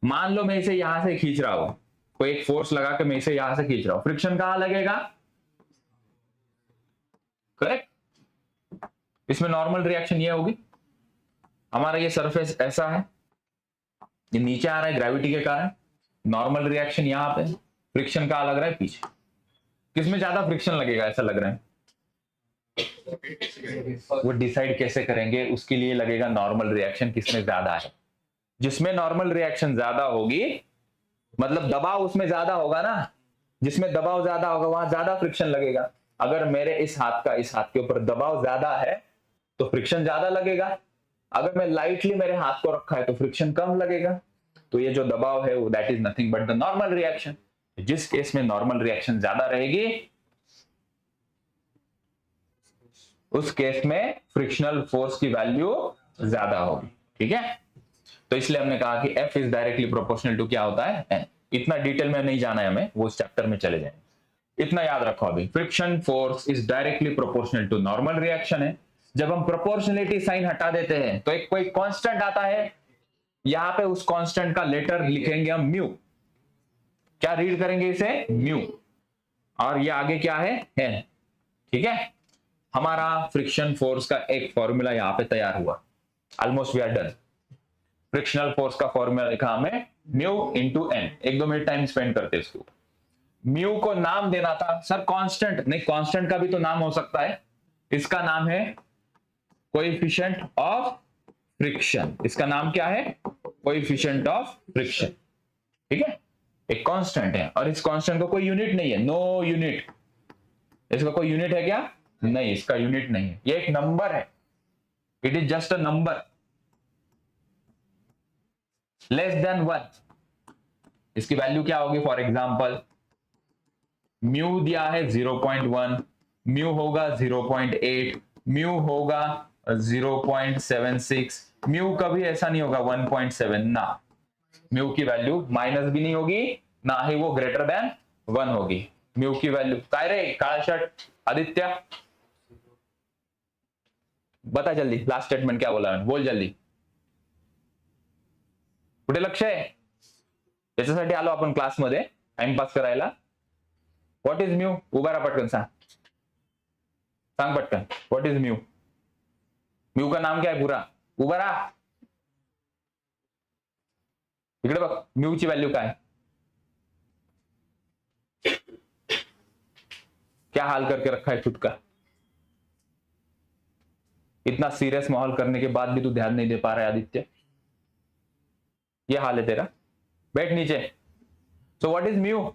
मान लो मैं इसे यहां से खींच रहा हूं, कोई एक फोर्स लगा के मैं इसे यहां से खींच रहा हूं, फ्रिक्शन कहां लगेगा, करेक्ट। इसमें नॉर्मल रिएक्शन ये होगी, हमारा ये सरफेस ऐसा है, ये नीचे आ रहा है ग्रेविटी के कारण, नॉर्मल रिएक्शन यहां पे, फ्रिक्शन कहां लग रहा है, पीछे। किसमें ज्यादा फ्रिक्शन लगेगा ऐसा लग रहा है, वो डिसाइड कैसे करेंगे, उसके लिए लगेगा नॉर्मल रिएक्शन किसमें ज्यादा है। जिसमें नॉर्मल रिएक्शन ज्यादा होगी मतलब दबाव उसमें ज्यादा होगा ना, जिसमें दबाव ज्यादा होगा वहां ज्यादा फ्रिक्शन लगेगा। अगर मेरे इस हाथ का इस हाथ के ऊपर दबाव ज्यादा है तो फ्रिक्शन ज्यादा लगेगा, अगर मैं लाइटली मेरे हाथ को रखा है तो फ्रिक्शन कम लगेगा। तो ये जो दबाव है वो that is nothing but the normal reaction. जिस केस में नॉर्मल रिएक्शन ज्यादा रहेगी उस केस में फ्रिक्शनल फोर्स की वैल्यू ज्यादा होगी। ठीक है, तो इसलिए हमने कहा कि F is directly proportional to क्या होता है, N। इतना डिटेल में नहीं जाना है हमें, वो इस चैप्टर में चले जाएंगे। इतना याद रखो अभी, friction force is directly proportional to normal reaction है। जब हम प्रोपोर्शनलिटी साइन हटा देते हैं तो एक कोई कांस्टेंट आता है, यहां पे उस कांस्टेंट का लेटर लिखेंगे हम म्यू। क्या रीड करेंगे इसे, म्यू, और ये आगे क्या है, N। ठीक है, हमारा फ्रिक्शन फोर्स का एक फॉर्मूला यहां पे तैयार हुआ, almost we are done. Frictional force का फॉर्मूला लिखा हमें mu into N, 1-2 minute time spend करते इसको। म्यू को नाम देना था सर कांस्टेंट, नहीं कांस्टेंट का भी तो नाम हो सकता है, इसका नाम है कोएफिशिएंट ऑफ फ्रिक्शन। इसका नाम क्या है? कोएफिशिएंट ऑफ फ्रिक्शन, ठीक है। एक कांस्टेंट है और इस कांस्टेंट को कोई यूनिट नहीं है, नो यूनिट। इसका कोई यूनिट है क्या? नहीं, इसका यूनिट नहीं है, ये एक नंबर है, it is just a number less than 1। इसकी वैल्यू क्या होगी? फॉर एग्जांपल म्यू दिया है 0.1, म्यू होगा 0.8, म्यू होगा 0.76, म्यू कभी ऐसा नहीं होगा 1.7 ना, म्यू की वैल्यू माइनस भी नहीं होगी ना ही वो ग्रेटर देन 1 होगी। म्यू की वैल्यू काय रे काला शर्ट आदित्य, बता जल्दी, लास्ट स्टेटमेंट क्या बोला मैंने, बोल जल्दी, कुठे लक्ष आहे? त्याच्यासाठी आलो आपण क्लासमध्ये टाइमपास करायला। What is mu? उभा राहा पटकन, सांग पटकन, व्हॉट इज म्यू? म्यू का नाम क्या है पूरा? उभा रहा, इकडे बघ, म्यू ची व्हॅल्यू काय? क्या हाल करके रखा है खुद का, इतना सीरियस माहौल करने के बाद भी तू ध्यान नहीं दे पा रहा है आदित्य, ये हाल है तेरा, बैठ नीचे। So what is mu?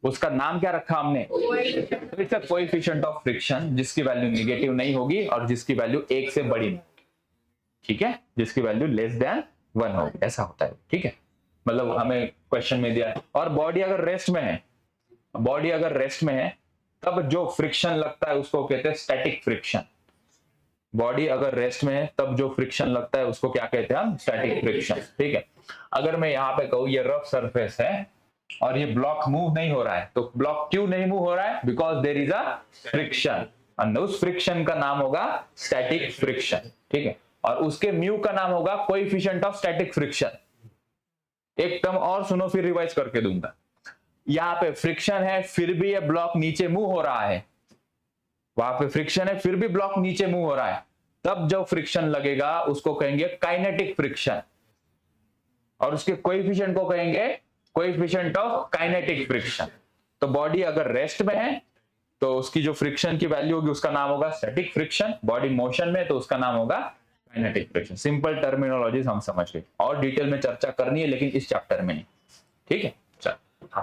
उसका नाम क्या रखा हमने? It's a coefficient of friction, जिसकी वैल्यू नेगेटिव नहीं होगी और जिसकी वैल्यू 1 से बड़ी नहीं, ठीक है, जिसकी वैल्यू लेस देन 1 होगी, ऐसा होता है, ठीक है। मतलब हमें क्वेश्चन में दिया है। और बॉडी अगर रेस्ट में है, बॉडी अगर रेस्ट में है तब जो फ्रिक्शन लगता है उसको कहते हैं स्टैटिक फ्रिक्शन। बॉडी अगर रेस्ट में है तब जो फ्रिक्शन लगता है उसको क्या कहते हैं हम? स्टैटिक फ्रिक्शन, ठीक है। अगर मैं यहाँ पे कहूँ ये रफ सरफेस है और ये ब्लॉक मूव नहीं हो रहा है, तो ब्लॉक क्यों नहीं मूव हो रहा है? Because there is a friction, और उस फ्रिक्शन का नाम होगा स्टैटिक फ्रिक्शन, ठीक है। और उसके म्यू का नाम होगा कोएफिशिएंट ऑफ स्टैटिक फ्रिक्शन। एक टर्म और सुनो, फिर रिवाइज करके दूंगा। यहाँ पे फ्रिक्शन है फिर भी ये ब्लॉक नीचे मूव हो रहा है, वहां पे फ्रिक्शन है फिर भी ब्लॉक नीचे मूव हो रहा है, तब जब फ्रिक्शन लगेगा उसको कहेंगे काइनेटिक फ्रिक्शन, और उसके कोएफिशिएंट को कहेंगे कोएफिशिएंट ऑफ काइनेटिक फ्रिक्शन। तो बॉडी अगर रेस्ट में है तो उसकी जो फ्रिक्शन की वैल्यू होगी उसका नाम होगा स्टैटिक फ्रिक्शन, बॉडी मोशन में तो उसका नाम होगा काइनेटिक फ्रिक्शन। सिंपल टर्मिनोलॉजीज हम समझ गए, और डिटेल में चर्चा करनी है लेकिन इस चैप्टर में नहीं, ठीक है। चल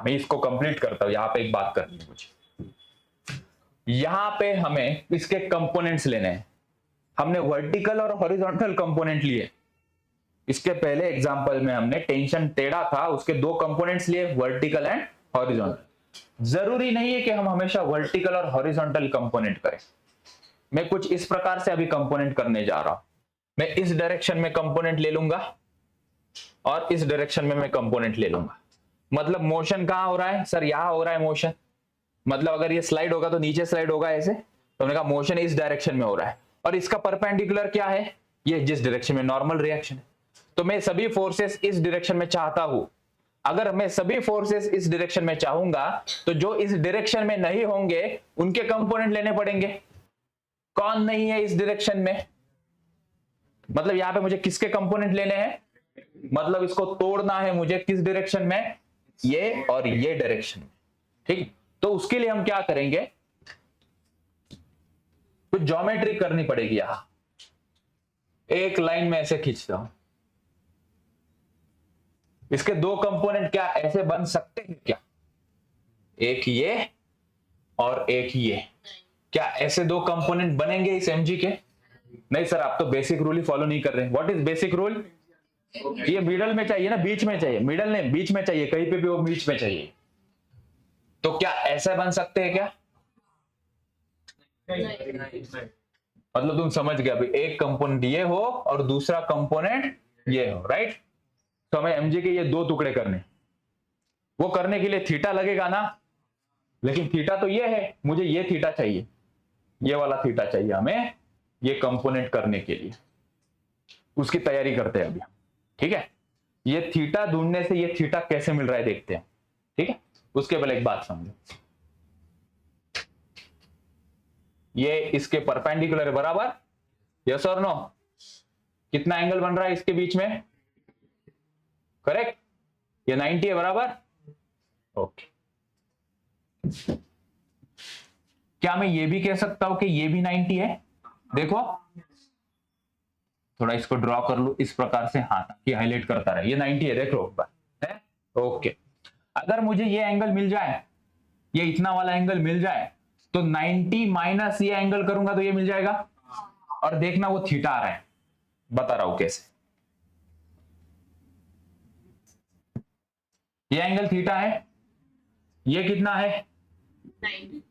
मैं इसको कंप्लीट करता हूं, यहाँ पे एक बात करनी है मुझे, यहाँ पे हमें इसके कंपोनेंट्स लेने हैं। हमने वर्टिकल और हॉरिजॉन्टल कंपोनेंट लिए, इसके पहले एग्जांपल में हमने टेंशन टेढ़ा था उसके 2 कंपोनेंट्स लिए, वर्टिकल एंड हॉरिजॉन्टल। जरूरी नहीं है कि हम हमेशा वर्टिकल और हॉरिजॉन्टल कंपोनेंट करें। मैं कुछ इस प्रकार से अभी कंपोनेंट करने जा रहा हूं, मैं इस डायरेक्शन में कंपोनेंट ले लूंगा और इस डायरेक्शन में मैं कंपोनेंट ले लूंगा। मतलब मोशन कहां हो रहा है सर? यहां हो रहा है मोशन, मतलब अगर ये स्लाइड होगा तो नीचे स्लाइड होगा ऐसे, तो हमने कहा मोशन इस डायरेक्शन में हो रहा है, और इसका परपेंडिकुलर क्या है? ये जिस डायरेक्शन में नॉर्मल रिएक्शन है। तो मैं सभी फोर्सेस इस डायरेक्शन में चाहता हूं, अगर मैं सभी फोर्सेस इस डायरेक्शन में चाहूंगा तो जो इस डायरेक्शन में नहीं होंगे उनके कंपोनेंट लेने पड़ेंगे। कौन नहीं है इस डायरेक्शन में? मतलब यहां पे मुझे किसके कंपोनेंट लेने हैं? मतलब इसको तोड़ना है मुझे किस डायरेक्शन में? ये और ये डायरेक्शन में, ठीक। तो उसके लिए हम क्या करेंगे? कुछ ज्योमेट्री करनी पड़ेगी। यहां एक लाइन में ऐसे खींचता हूं, इसके 2 कंपोनेंट क्या ऐसे बन सकते हैं क्या? एक ये और एक ये, क्या ऐसे 2 कंपोनेंट बनेंगे इस mg के? नहीं सर, आप तो बेसिक रूल ही फॉलो नहीं कर रहे हैं। What is basic rule? ये मिडल में चाहिए ना, बीच में चाहिए, मिडल नहीं बीच में चाहिए, कहीं पे भी वो बीच में चाहिए। तो क्या ऐसा बन सकते हैं क्या? मतलब तुम समझ गए, अभी एक कंपोनेंट ये हो और दूसरा कंपोनेंट ये हो, राइट। तो हमें mg के ये 2 टुकड़े करने, वो करने के लिए थीटा लगेगा ना, लेकिन थीटा तो ये है, मुझे ये थीटा चाहिए, ये वाला थीटा चाहिए हमें ये कंपोनेंट करने के लिए। उसकी तैयारी करते हैं अभी, ठीक है। ये थीटा ढूंढने से ये थीटा कैसे मिल रहा है देखते हैं, ठीक है। उसके पहले एक बात समझो, ये इसके परपेंडिकुलर है, बराबर? यस और नो? कितना एंगल बन रहा है इसके बीच में? करेक्ट, ये 90 है, बराबर? ओके। क्या मैं ये भी कह सकता हूं कि ये भी 90 है? देखो थोड़ा इसको ड्रॉ कर लो इस प्रकार से, हाँ कि हाईलाइट करता रहे, ये 90 है, देख लो है? ओके। अगर मुझे ये एंगल मिल जाए, ये इतना वाला एंगल मिल जाए, तो 90 माइनस ये एंगल करूंगा तो ये मिल जाएगा। और देखना वो थीटा आ रहा है, बता रहा हूं कैसे। ये एंगल थीटा है, ये कितना है? 90।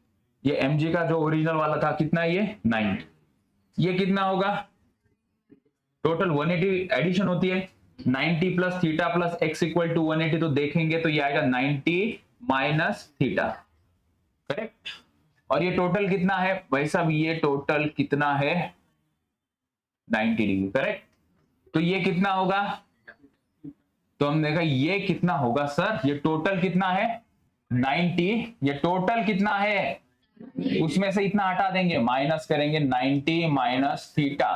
ये mg का जो ओरिजिनल वाला था कितना है? ये 90। ये कितना होगा? टोटल 180 एडिशन होती है, 90 plus theta plus x equal to 180, तो देखेंगे तो ये आएगा 90 माइनस थीटा, करेक्ट? और ये टोटल कितना है भाई साहब? ये टोटल कितना है? 90 डिग्री, करेक्ट? तो ये कितना होगा? तो हम देखा ये कितना होगा सर? ये टोटल कितना है? 90। ये टोटल कितना है? उसमें से इतना हटा देंगे, माइनस करेंगे 90 माइनस थीटा,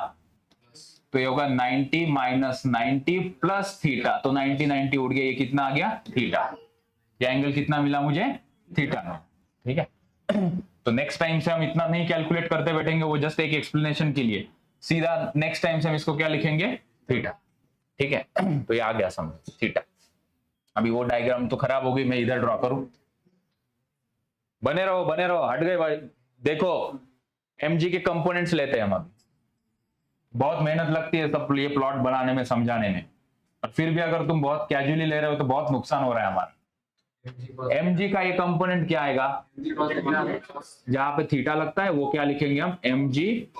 तो ये होगा 90 माइनस 90 प्लस थीटा, तो 90 90 उड़ गया, ये कितना आ गया? थीटा। ये एंगल कितना मिला मुझे? थीटा। ठीक है। तो नेक्स्ट टाइम से हम इतना नहीं कैलकुलेट करते बैठेंगे, वो जस्ट एक एक्सप्लेनेशन के लिए, सीधा नेक्स्ट टाइम से हम इसको क्या लिखेंगे? थीटा। ठीक है। तो ये आ गया समझ, थीटा। अभी वो डायग्राम तो खराब हो गई, मैं इधर ड्रॉ करूं। बने रहो बने रहो, हट गए भाई। देखो mg के कंपोनेंट्स लेते हैं हम अभी, बहुत मेहनत लगती है सब ये प्लॉट बनाने में, समझाने में, और फिर भी अगर तुम बहुत कैजुअली ले रहे हो तो बहुत नुकसान हो रहा है हमारा। mg का ये कंपोनेंट क्या आएगा? जहां पे थीटा लगता है वो क्या लिखेंगे हम? mg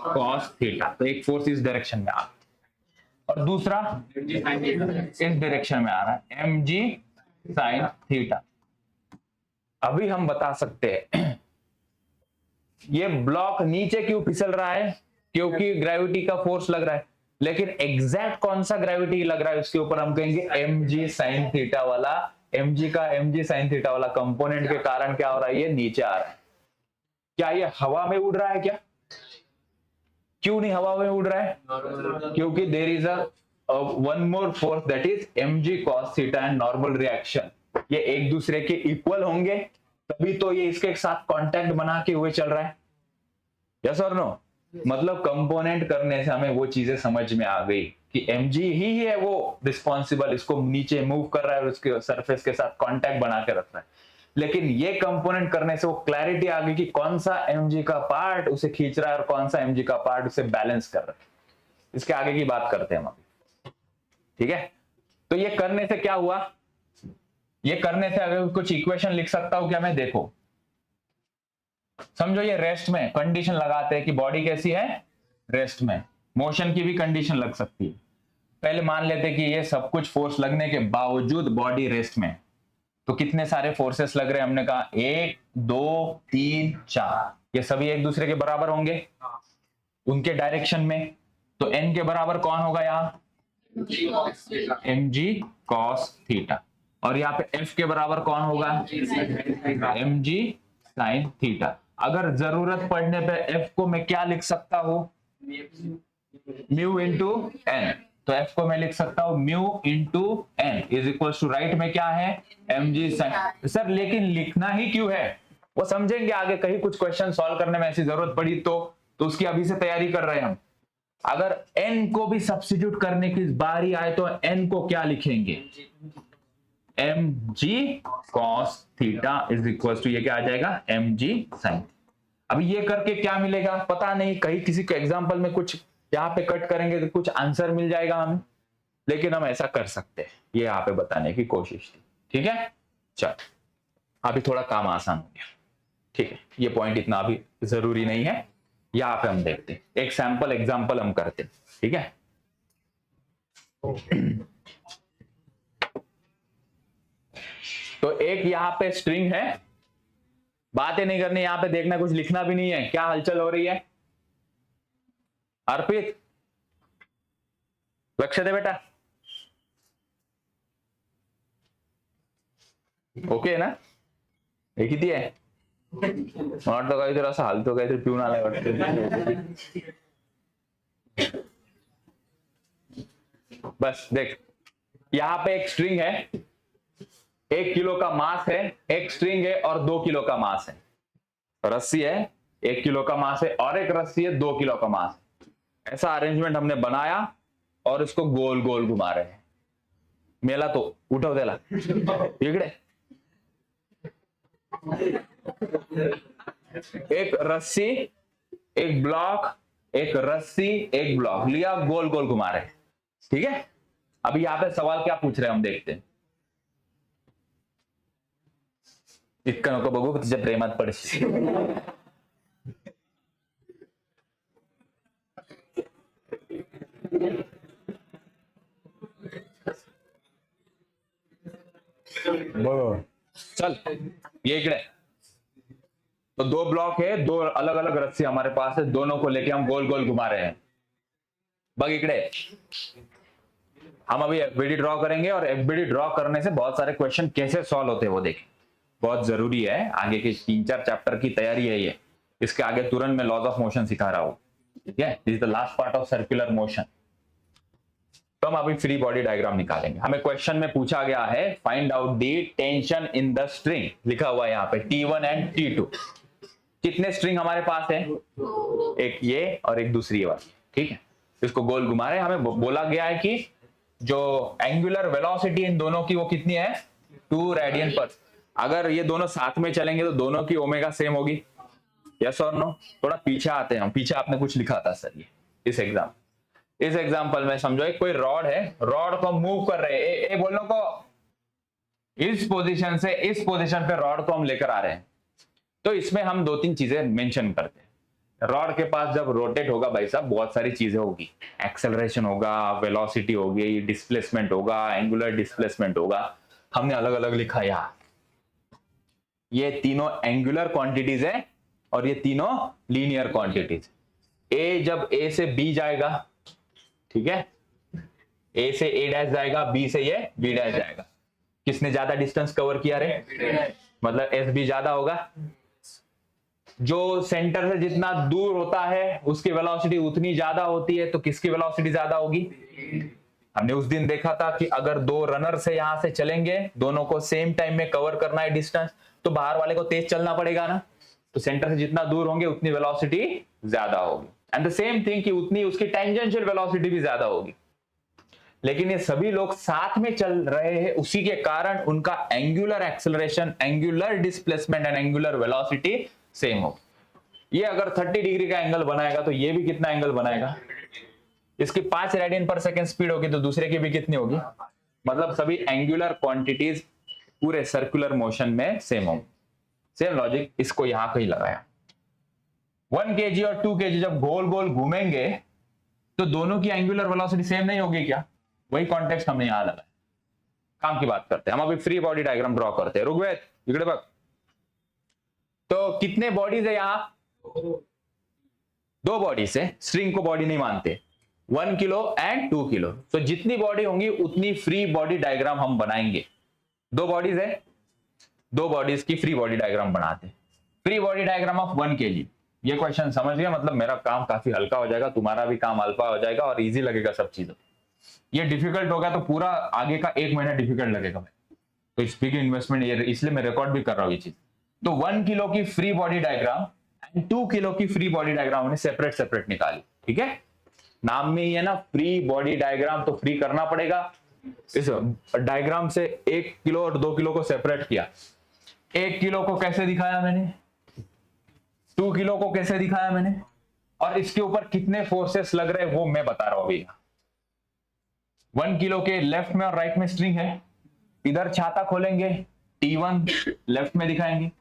cos theta. तो एक फोर्स इस डायरेक्शन में आ रहा है और दूसरा इस डायरेक्शन में आ रहा है, mg sin थीटा। अभी हम बता सकते हैं ये ब्लॉक नीचे क्यों फिसल रहा है? क्योंकि ग्रेविटी का फोर्स लग रहा है, लेकिन एग्जैक्ट कौन सा ग्रेविटी लग रहा है उसके ऊपर हम कहेंगे mg sin थीटा वाला। mg का mg sin थीटा वाला कंपोनेंट के कारण क्या हो रहा है? ये नीचे आ रहा है। क्या ये हवा में उड़ रहा है क्या? क्यों नहीं हवा में उड़ रहा है? क्योंकि there is a one more force that is mg cos theta and normal reaction, ये एक दूसरे के इक्वल होंगे तभी तो ये इसके साथ कांटेक्ट बना के हुए चल रहा है। यस और नो? मतलब कंपोनेंट करने से हमें वो चीजें समझ में आ गई कि mg ही है वो रिस्पॉन्सिबल, इसको नीचे मूव कर रहा है और उसके सरफेस के साथ कांटेक्ट बना के रख रहा है। लेकिन ये कंपोनेंट करने से वो क्लैरिटी आ गई कि कौन सा mg का पार्ट उसे खींच रहा है और कौन सा mg का पार्ट उसे बैलेंस कर रहा है। इसके आगे की बात करते हैं हम अभी। ठीक है। तो ये करने से क्या हुआ? ये करने से अगर कुछ इक्वेशन लिख सकता हूं क्या मैं? देखो समझो, ये रेस्ट में कंडीशन लगाते हैं कि बॉडी कैसी है? रेस्ट में। मोशन की भी कंडीशन लग सकती है। पहले मान लेते हैं कि ये सब कुछ फोर्स लगने के बावजूद बॉडी रेस्ट में, तो कितने सारे फोर्सेस लग रहे हैं? हमने कहा 1 2 3 4, ये सभी एक दूसरे के बराबर होंगे उनके डायरेक्शन में। तो n के बराबर कौन होगा यहाँ? mg cos theta. और यहाँ पे f के बराबर कौन होगा? mg sin theta. अगर जरूरत पड़ने पे f को मैं क्या लिख सकता हूं? Mu into N. तो f को मैं लिख सकता हूं mu into N is equal to, right में क्या है? mg sin। सर लेकिन लिखना ही क्यों है? वो समझेंगे आगे, कहीं कुछ क्वेश्चन सॉल्व करने में ऐसी जरूरत पड़ी तो उसकी अभी से तैयारी कर रहे हैं हम। अगर n को भी सब्स्टिट्यूट करने की बारी आए तो n को क्या लिखेंगे? mg cos theta is equal to, ये क्या आ जाएगा? mg sin। अभी ये करके क्या मिलेगा पता नहीं, कहीं किसी के एग्जांपल में कुछ यहाँ पे कट करेंगे तो कुछ आंसर मिल जाएगा हमें, लेकिन हम ऐसा कर सकते हैं, ये यहाँ पे बताने की कोशिश थी। ठीक है, चल अभी थोड़ा काम आसान हो गया। ठीक है, ये पॉइंट इतना अभी जरूरी नहीं है, यहाँ पे हम देखते हैं एक सैंपल एग्जांपल हम करते हैं। ठीक है, तो एक यहाँ पे स्ट्रिंग है, बातें नहीं करनी यहाँ पे, देखना कुछ लिखना भी नहीं है, क्या हलचल हो रही है? अर्पित लक्ष्य दे बेटा, ओके ना? एक ही है, मला तो काहीतरी असं हालतो, काहीतरी पिऊन आलाय वाटतं. बस देख, यहाँ पे एक स्ट्रिंग है, 1 किलो का मास है, एक स्ट्रिंग है और 2 किलो का मास है. रस्सी है, 1 किलो का मास है और एक रस्सी है 2 किलो का मास है. ऐसा अरेंजमेंट हमने बनाया और इसको गोल गोल घुमा रहे हैं. मेला तो उठव त्याला इकडे. एक रस्सी, एक ब्लॉक, एक रस्सी, एक ब्लॉक लिया, गोल गोल घुमा रहे हैं. ठीक है. अभी यहाँ पे सवाल क्या पूछ रहे हैं हम देखते हैं. इतकं नको बघू, तुझ्या प्रेमात पडशील. बरोबर. चल ये इकडे. तो 2 ब्लॉक है, 2 अलग अलग रस्सी हमारे पास है, दोनों को लेके हम गोल गोल घुमा रहे हैं. बग इकडे. हम अभी एफबीडी ड्रॉ करेंगे और एफबीडी ड्रॉ करने से बहुत सारे क्वेश्चन कैसे सॉल्व होते हैं वो देखें. बहुत जरूरी है, आगे के 3-4 चैप्टर की तैयारी है ये. इसके आगे तुरंत मैं लॉज ऑफ मोशन सिखा रहा हूं. ठीक है. This is the last part of circular motion. तो हम अभी फ्री बॉडी डायग्राम निकालेंगे. हमें क्वेश्चन में पूछा गया है find out the tension in the string. लिखा हुआ है यहाँ पे T1 एंड T2. कितने स्ट्रिंग हमारे पास है? एक ये और एक दूसरी वाली. ठीक है. इसको गोल घुमा रहे हैं. हमें बोला गया है कि जो एंगुलर वेलोसिटी इन दोनों की वो कितनी है? 2 रेडियन पर. अगर ये दोनों साथ में चलेंगे तो दोनों की ओमेगा सेम होगी. यस और नो? थोड़ा पीछे आते हैं हम. पीछे आपने कुछ लिखा था सर. ये इस एग्जाम्पल में समझो एक कोई रॉड है, रॉड को मूव कर रहे हैं. बोलो को इस पोजीशन से इस पोजीशन पे रॉड को हम लेकर आ रहे हैं. तो इसमें हम 2-3 चीजें मेंशन करते हैं. रॉड के पास जब रोटेट होगा भाई साहब, बहुत सारी चीजें होगी. एक्सेलरेशन होगा, वेलोसिटी होगी, डिस्प्लेसमेंट होगा, एंगुलर डिस्प्लेसमेंट होगा. हमने अलग अलग लिखा यहाँ. ये तीनों एंगुलर क्वांटिटीज है और ये तीनों लीनियर क्वांटिटीज. ए जब ए से बी जाएगा, ठीक है, ए से ए डैश जाएगा, बी से ये बी डैश जाएगा. किसने ज्यादा डिस्टेंस कवर किया रे? मतलब एस बी ज्यादा होगा. जो सेंटर से जितना दूर होता है उसकी वेलोसिटी उतनी ज्यादा होती है. तो किसकी वेलोसिटी ज्यादा होगी? हमने उस दिन देखा था कि अगर 2 रनर से यहां से चलेंगे, दोनों को सेम टाइम में कवर करना है डिस्टेंस, तो बाहर वाले को तेज चलना पड़ेगा ना. तो सेंटर से जितना दूर होंगे उतनी वेलोसिटी ज्यादा होगी. एंड द सेम थिंग कि उतनी उसकी टेंजेंशियल वेलोसिटी भी ज्यादा होगी. लेकिन ये सभी लोग साथ में चल रहे हैं, उसी के कारण उनका angular acceleration, angular displacement and angular velocity same होगी. ये अगर 30 डिग्री का एंगल बनाएगा तो ये भी कितना एंगल बनाएगा? इसकी 5 रेडियन पर सेकेंड स्पीड होगी तो दूसरे की भी कितनी होगी? मतलब सभी एंगुलर क्वांटिटीज पूरे सर्कुलर मोशन में सेम होंगे. सेम लॉजिक इसको यहां कहीं लगाया. 1 kg और 2 kg जब गोल गोल घूमेंगे तो दोनों की एंगुलर वेलोसिटी सेम नहीं होगी क्या? वही कॉन्टेक्स्ट हमने यहां लगाया. काम की बात करते हैं हम. अभी फ्री बॉडी डायग्राम ड्रॉ करते हैं. ऋग्वेद इकडे बघ. तो कितने बॉडीज है यहां? 2 बॉडीज है. स्ट्रिंग को बॉडी नहीं मानते. 1 किलो एंड 2 किलो. तो जितनी बॉडी होंगी उतनी फ्री बॉडी डायग्राम हम बनाएंगे. 2 बॉडीज है, 2 बॉडीज की फ्री बॉडी डायग्राम बनाते हैं. Free body diagram of 1 kg. ये क्वेश्चन समझ गया? मतलब मेरा काम काफी हल्का हो जाएगा, तुम्हारा भी काम हल्का हो जाएगा और इजी लगेगा सब चीजें. ये डिफिकल्ट होगा तो पूरा आगे का 1 महीना डिफिकल्ट लगेगा भाई. तो इस बिग इन्वेस्टमेंट, इसलिए मैं रिकॉर्ड भी कर रहा हूँ ये चीज. तो 1 किलो की free body diagram and 2 kilo की फ्री बॉडी डायग्राम हमने सेपरेट सेपरेट निकाली. ठीक है. नाम में ही है ना फ्री बॉडी डायग्राम, तो फ्री करना पड़ेगा. इस डायग्राम से 1 किलो और 2 किलो को सेपरेट किया. 1 किलो को कैसे दिखाया मैंने, 2 किलो को कैसे दिखाया मैंने, और इसके ऊपर कितने फोर्सेस लग रहे हैं वो मैं बता रहा हूं अभी. 1 किलो के लेफ्ट में और राइट में स्ट्रिंग है. इधर छाता खोलेंगे, T1 लेफ्ट में दिखाएंगे.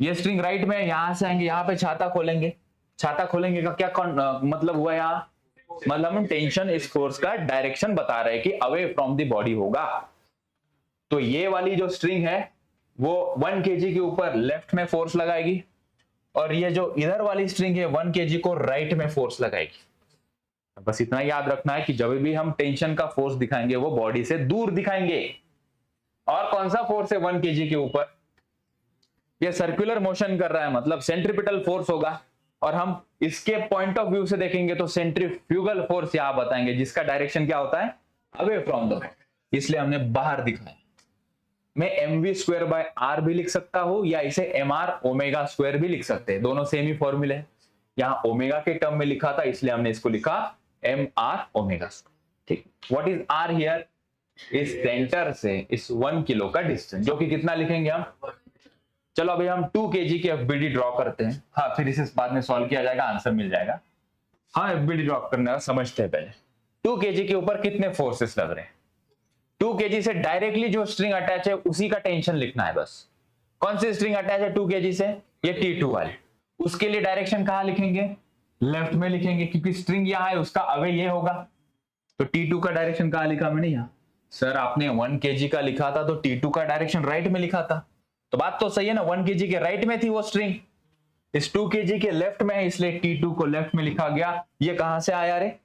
ये स्ट्रिंग राइट में, यहां से आएंगे, यहां पे छाता खोलेंगे. छाता खोलेंगे का क्या मतलब हुआ यहाँ? मतलब हम टेंशन इस फोर्स का डायरेक्शन बता रहे हैं कि अवे फ्रॉम द बॉडी होगा. तो ये वाली जो स्ट्रिंग है वो 1 kg के ऊपर लेफ्ट में फोर्स लगाएगी और ये जो इधर वाली स्ट्रिंग है 1 kg को राइट में फोर्स लगाएगी. बस इतना याद रखना है कि जब भी हम टेंशन का फोर्स दिखाएंगे वो बॉडी से दूर दिखाएंगे. और कौन सा फोर्स है 1 kg के ऊपर? ये सर्कुलर मोशन कर रहा है, मतलब सेंट्रीपिटल फोर्स होगा, और हम इसके पॉइंट ऑफ व्यू से देखेंगे तो सेंट्रीफ्यूगल फोर्स यहां बताएंगे, जिसका डायरेक्शन क्या होता है, अवे फ्रॉम द, इसलिए हमने बाहर दिखाया। मैं mv स्क्वायर बाय आर भी लिख सकता हूं, या इसे mr ओमेगा स्क्वायर भी लिख सकते हैं, दोनों सेम ही फॉर्मूले हैं। यहां ओमेगा के टर्म में लिखा था, इसलिए हमने इसको लिखा mr ओमेगा स्क्वायर। ठीक, व्हाट इज r हियर, इस सेंटर से इस 1 किलो का डिस्टेंस, जो कि कितना लिखेंगे हम, चलो अभी हम 2 kg की एफबीडी ड्रॉ करते हैं। हाँ, फिर इसे बाद में सॉल्व किया जाएगा, आंसर मिल जाएगा। हाँ, एफबीडी ड्रॉ करने का समझते हैं पहले। 2 kg के ऊपर कितने फोर्सेस लग रहे हैं, 2 kg से डायरेक्टली जो स्ट्रिंग अटैच है उसी का टेंशन लिखना है बस। कौन सी स्ट्रिंग अटैच है 2 kg से, ये T2 वाली, उसके लिए डायरेक्शन कहां लिखेंगे, लेफ्ट में लिखेंगे, क्योंकि स्ट्रिंग यहां है, उसका अवे ये होगा। तो T2 का डायरेक्शन कहां लिखा मैंने, यहां। सर आपने 1 kg का लिखा था तो T2 का डायरेक्शन राइट में लिखा था, तो बात तो सही है ना, 1 kg के राइट में थी वो स्ट्रिंग, इस 2 kg के लेफ्ट में है, इसलिए T2 को लेफ्ट में लिखा गया। ये कहां से आया रे,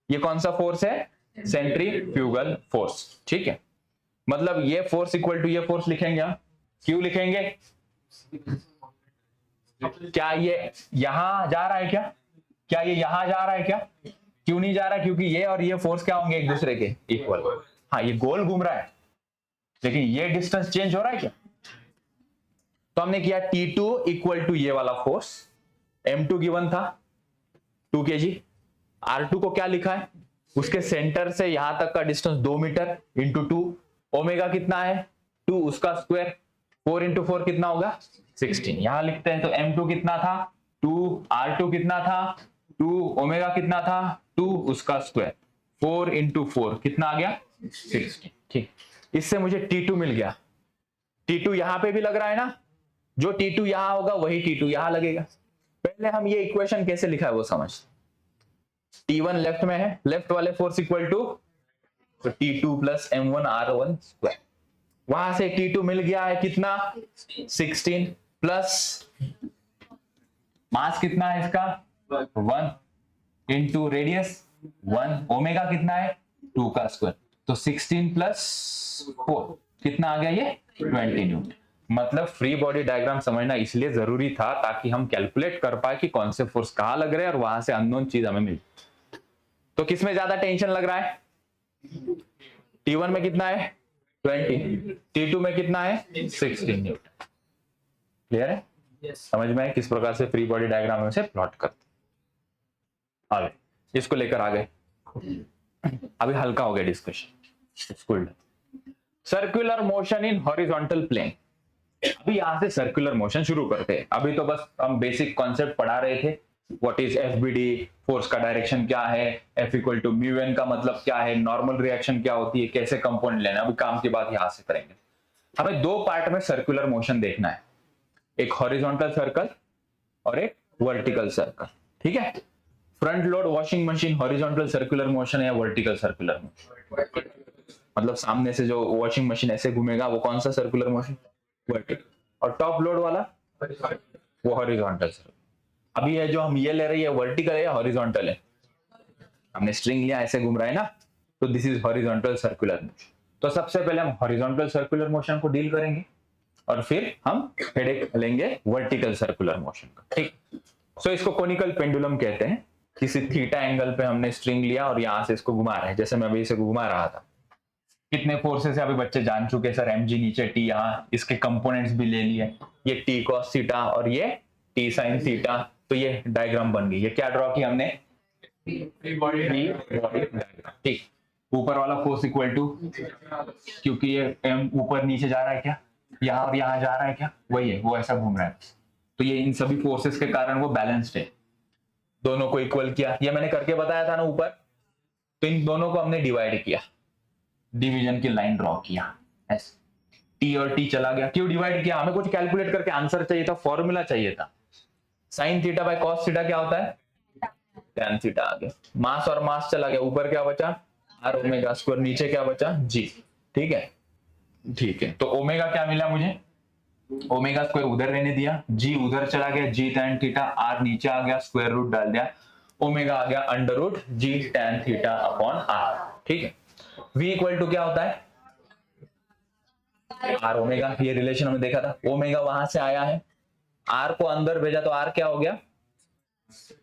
ये कौन सा फोर्स है, सेंट्रीफ्यूगल फोर्स। ठीक है, मतलब ये फोर्स इक्वल टू ये फोर्स लिखेंगे हम, क्यों लिखेंगे, क्या ये यहां जा रहा है, क्या ये यहां जा रहा है, क्या क्यों नहीं जा रहा है, क्योंकि ये और ये फोर्स क्या होंगे, एक दूसरे के इक्वल। हाँ, ये गोल घूम रहा है, लेकिन ये डिस्टेंस चेंज हो रहा है क्या, तो हमने किया T2 इक्वल टू ये वाला फोर्स, M2 गिवन था 2 kg, R2 को क्या लिखा है, उसके सेंटर से यहां तक का डिस्टेंस 2 मीटर इंटू 2, ओमेगा कितना है 2, उसका स्क्वायर 4 इंटू 4 कितना होगा 16, यहां लिखते हैं। तो M2 कितना था 2, R2 कितना था 2, ओमेगा कितना था 2, उसका स्क्वायर 4 इंटू 4 कितना आ गया 16। ठीक, इससे मुझे T2 मिल गया। T2 यहां पे भी लग रहा है ना, जो T2 यहां होगा वही T2 यहां लगेगा। पहले हम ये इक्वेशन कैसे लिखा है वो समझ, T1 लेफ्ट में है, लेफ्ट वाले force equal to T2 plus M1 R1 square, वहां से T2 मिल गया है कितना 16, प्लस मास कितना है इसका 1 इंटू रेडियस 1, ओमेगा कितना है 2 का स्क्वायर, तो 16 प्लस 4 कितना आ गया ये 20 न्यूटन। मतलब फ्री बॉडी डायग्राम समझना इसलिए जरूरी था ताकि हम कैलकुलेट कर पाए कि कौन से फोर्स कहां लग रहे हैं और वहां से अननोन चीज हमें मिले। तो किसमें ज्यादा टेंशन लग रहा है, T1 में कितना है 20, T2 में कितना है 16 न्यूटन। क्लियर है, समझ में है किस प्रकार से फ्री बॉडी डायग्राम में से प्लॉट करते। आगे इसको लेकर आ गए, अभी हल्का हो गया discussion. School circular motion in horizontal plane, अभी यहां से सर्कुलर मोशन शुरू करते हैं। अभी तो बस हम बेसिक कॉन्सेप्ट पढ़ा रहे थे, व्हाट इज एफबीडी, फोर्स का डायरेक्शन क्या है, F equal to mu N का मतलब क्या है, नॉर्मल रिएक्शन क्या होती है, कैसे कंपोनेंट लेना, अभी काम की बात यहां से करेंगे। हमें 2 पार्ट में सर्कुलर मोशन देखना है, एक हॉरिजॉन्टल सर्कल और एक वर्टिकल सर्कल। ठीक है, front load washing machine horizontal circular motion है या वर्टिकल सर्कुलर मोशन, मतलब सामने से जो वॉशिंग मशीन ऐसे घूमेगा वो कौन सा सर्कुलर मोशन, वर्टिकल, और टॉप लोड वाला वो हॉरिजॉन्टल सर्कल। अभी ये जो हम ये ले रहे हैं वर्टिकल है या हॉरिजॉन्टल है, हमने स्ट्रिंग लिया ऐसे घूम रहा है ना, तो this is horizontal circular motion. तो सबसे पहले हम हॉरिजॉन्टल सर्कुलर मोशन को डील करेंगे और फिर हम हेडेक लेंगे वर्टिकल सर्कुलर मोशन का। ठीक, सो इसको कोनिकल पेंडुलम कहते हैं। किसी थीटा एंगल पे हमने स्ट्रिंग लिया और यहां से इसको घुमा रहे हैं, जैसे मैं अभी इसे घुमा रहा था। कितने फोर्सेस है अभी बच्चे जान चुके सर, mg नीचे t, यहाँ इसके कंपोनेंट्स भी ले लिए, ये t cos थीटा और ये t sin थीटा। तो ये डायग्राम बन गई। ये क्या ड्रॉ किया हमने, फ्री बॉडी डायग्राम। ठीक, ऊपर वाला फोर्स इक्वल टू, क्योंकि ये m ऊपर नीचे जा रहा है क्या, यहाँ और यहाँ जा रहा है क्या, वही है, वो ऐसा घूम रहा है। तो ये इन सभी फोर्सेस के कारण वो बैलेंस्ड है, दोनों को इक्वल किया। ये मैंने करके बताया था ना ऊपर, तो इन दोनों को हमने डिवाइड किया, डिवीजन की लाइन ड्रॉ किया, टी और टी चला गया। क्यों डिवाइड किया, हमें कुछ कैलकुलेट करके आंसर चाहिए था, फॉर्मूला चाहिए था। Sine theta by cos theta क्या होता है, tan थीटा आ गया। मास और मास चला गया, ऊपर क्या बचा r ओमेगा स्क्वायर, नीचे क्या बचा g। ठीक है, ठीक है, तो ओमेगा क्या मिला मुझे, ओमेगा स्क्वायर उधर रहने दिया, g उधर चला गया, g tan थीटा, r नीचे आ गया, स्क्वायर रूट डाल दिया, ओमेगा आ गया under root g tan theta upon r। ठीक है, v इक्वल टू क्या होता है, आर ओमेगा, ये रिलेशन हमने देखा था, ओमेगा वहां से आया है, आर को अंदर भेजा तो आर क्या हो गया,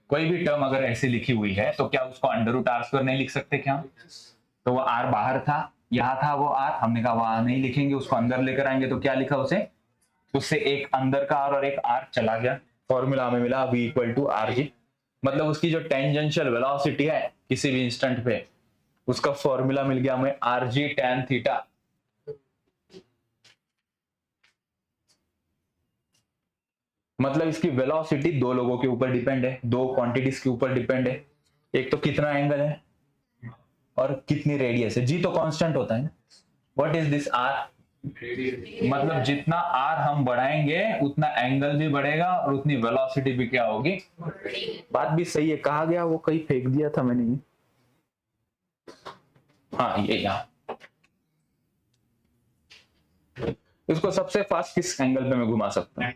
कोई भी टर्म अगर ऐसे लिखी हुई है तो क्या उसको अंडर रूट आर स्क्वायर नहीं लिख सकते क्या? तो वो आर बाहर था, यहां था वो आर, हमने कहा वहां नहीं लिखेंगे, उसको अंदर लेकर आएंगे, तो क्या लिखा उसे, उससे एक अंदर का आर और एक आर चला गया, फॉर्मूला हमें मिला v equal to R G. मतलब उसकी जो टेंजेंशियल वेलोसिटी है किसी भी इंस्टेंट पे, उसका फॉर्मूला मिल गया हमें आर जी टैन थीटा। मतलब इसकी वेलोसिटी दो लोगों के ऊपर डिपेंड है, दो क्वांटिटीज के ऊपर डिपेंड है, एक तो कितना एंगल है और कितनी रेडियस है, जी तो कांस्टेंट होता है ना, व्हाट इज दिस आर, मतलब जितना आर हम बढ़ाएंगे उतना एंगल भी बढ़ेगा और उतनी वेलोसिटी भी क्या होगी, बात भी सही है, कहा गया वो कहीं फेंक दिया था मैंने, हाँ ये यहाँ, इसको सबसे फास्ट किस एंगल पे मैं घुमा सकता हूँ,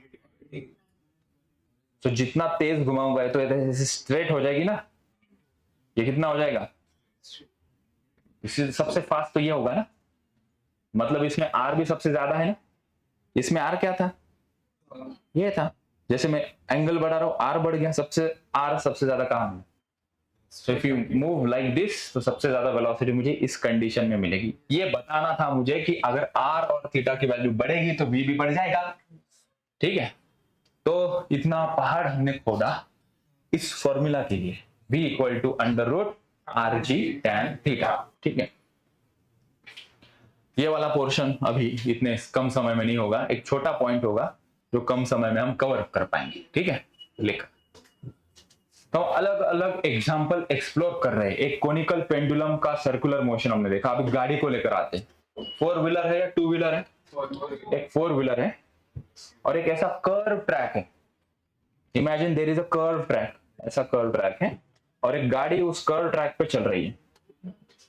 तो जितना तेज घुमाऊंगा तो ये स्ट्रेट हो जाएगी ना, ये कितना हो जाएगा, इससे सबसे फास्ट तो ये होगा ना, मतलब इसमें आर भी सबसे ज्यादा है ना, इसमें आर क्या था, ये था, जैसे मैं एंगल बढ़ा रहा हूं आर बढ़ गया, सबसे आर सबसे ज्यादा कहां है, so if you move like this तो सबसे ज्यादा वेलोसिटी मुझे इस कंडीशन में मिलेगी। ये बताना था मुझे कि अगर आर और थीटा की वैल्यू बढ़ेगी तो वी भी बढ़ जाएगा, ठीक है। तो इतना पहाड़ हमने खोदा इस फॉर्मूला के लिए, v equal to under root R G tan theta, ठीक है। ये वाला पोर्शन अभी इतने कम समय में नहीं होगा, एक छोटा पॉइंट होगा जो कम समय में हम कवर कर पाएंगे, ठीक है। लिख तो अलग अलग एग्जांपल एक्सप्लोर कर रहे हैं, एक कोनिकल पेंडुलम का सर्कुलर मोशन हमने देखा, अब गाड़ी को लेकर आते हैं, फोर व्हीलर है या टू व्हीलर है, एक फोर व्हीलर है और एक ऐसा कर्व ट्रैक है, imagine there is a curve track, ऐसा कर्व ट्रैक है और एक गाड़ी उस कर्व ट्रैक पे चल रही है,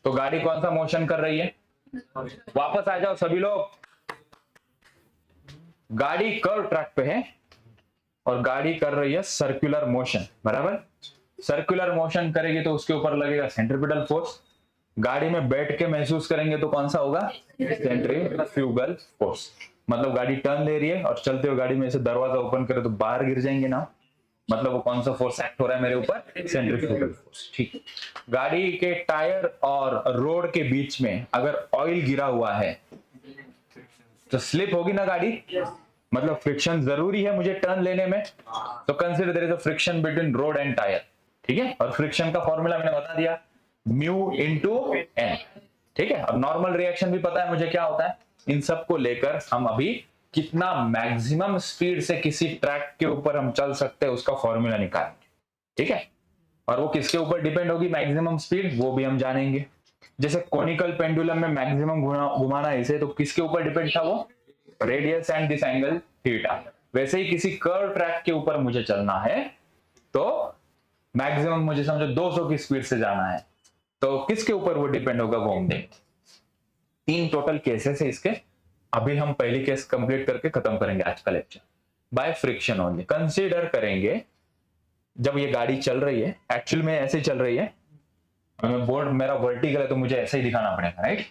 तो गाड़ी कौन सा मोशन कर रही है, वापस आ जाओ सभी लोग, गाड़ी कर्व ट्रैक पे है और गाड़ी कर रही है सर्कुलर मोशन, बराबर, सर्कुलर मोशन करेगी तो उसके ऊपर लगेगा सेंट्रीपिटल फोर्स, गाड़ी में बैठ के महसूस करेंगे तो कौन सा होगा, सेंट्रीफ्यूगल फोर्स, मतलब गाड़ी टर्न ले रही है और चलते हुए गाड़ी में से दरवाजा ओपन करे तो बाहर गिर जाएंगे ना, मतलब वो कौन सा फोर्स एक्ट हो रहा है मेरे ऊपर, सेंट्रीफ्यूगल फोर्स, ठीक। गाड़ी के टायर और रोड के बीच में अगर ऑयल गिरा हुआ है तो स्लिप होगी ना गाड़ी, मतलब फ्रिक्शन जरूरी है मुझे टर्न लेने में, तो consider there is a friction between road and tyre, ठीक है। और फ्रिक्शन का फॉर्मूला मैंने बता दिया, म्यू इनटू एन, ठीक है। अब नॉर्मल रिएक्शन भी पता है मुझे क्या होता है, इन सब को लेकर हम अभी कितना मैक्सिमम स्पीड से किसी ट्रैक के ऊपर हम चल सकते हैं उसका फॉर्मूला निकालेंगे, ठीक है। और वो किसके ऊपर डिपेंड होगी मैक्सिमम स्पीड, वो भी हम जानेंगे। जैसे कोनिकल पेंडुलम में मैक्सिमम घुमाना है इसे, तो किसके ऊपर डिपेंड था वो, radius and this angle theta. वैसे ही किसी कर्व ट्रैक के ऊपर मुझे चलना है तो मैक्सिमम मुझे समझो 200 की स्पीड से जाना है, तो किसके ऊपर वो डिपेंड होगा वो हम देखें। तीन टोटल केसेस है इसके, अभी हम पहली केस कंप्लीट करके खत्म करेंगे आज का lecture. By friction only consider करेंगे, जब ये गाड़ी चल रही है, एक्चुअल में ऐसे चल रही है, बोर्ड मेरा वर्टिकल है तो मुझे ऐसे ही दिखाना पड़ेगा, राइट।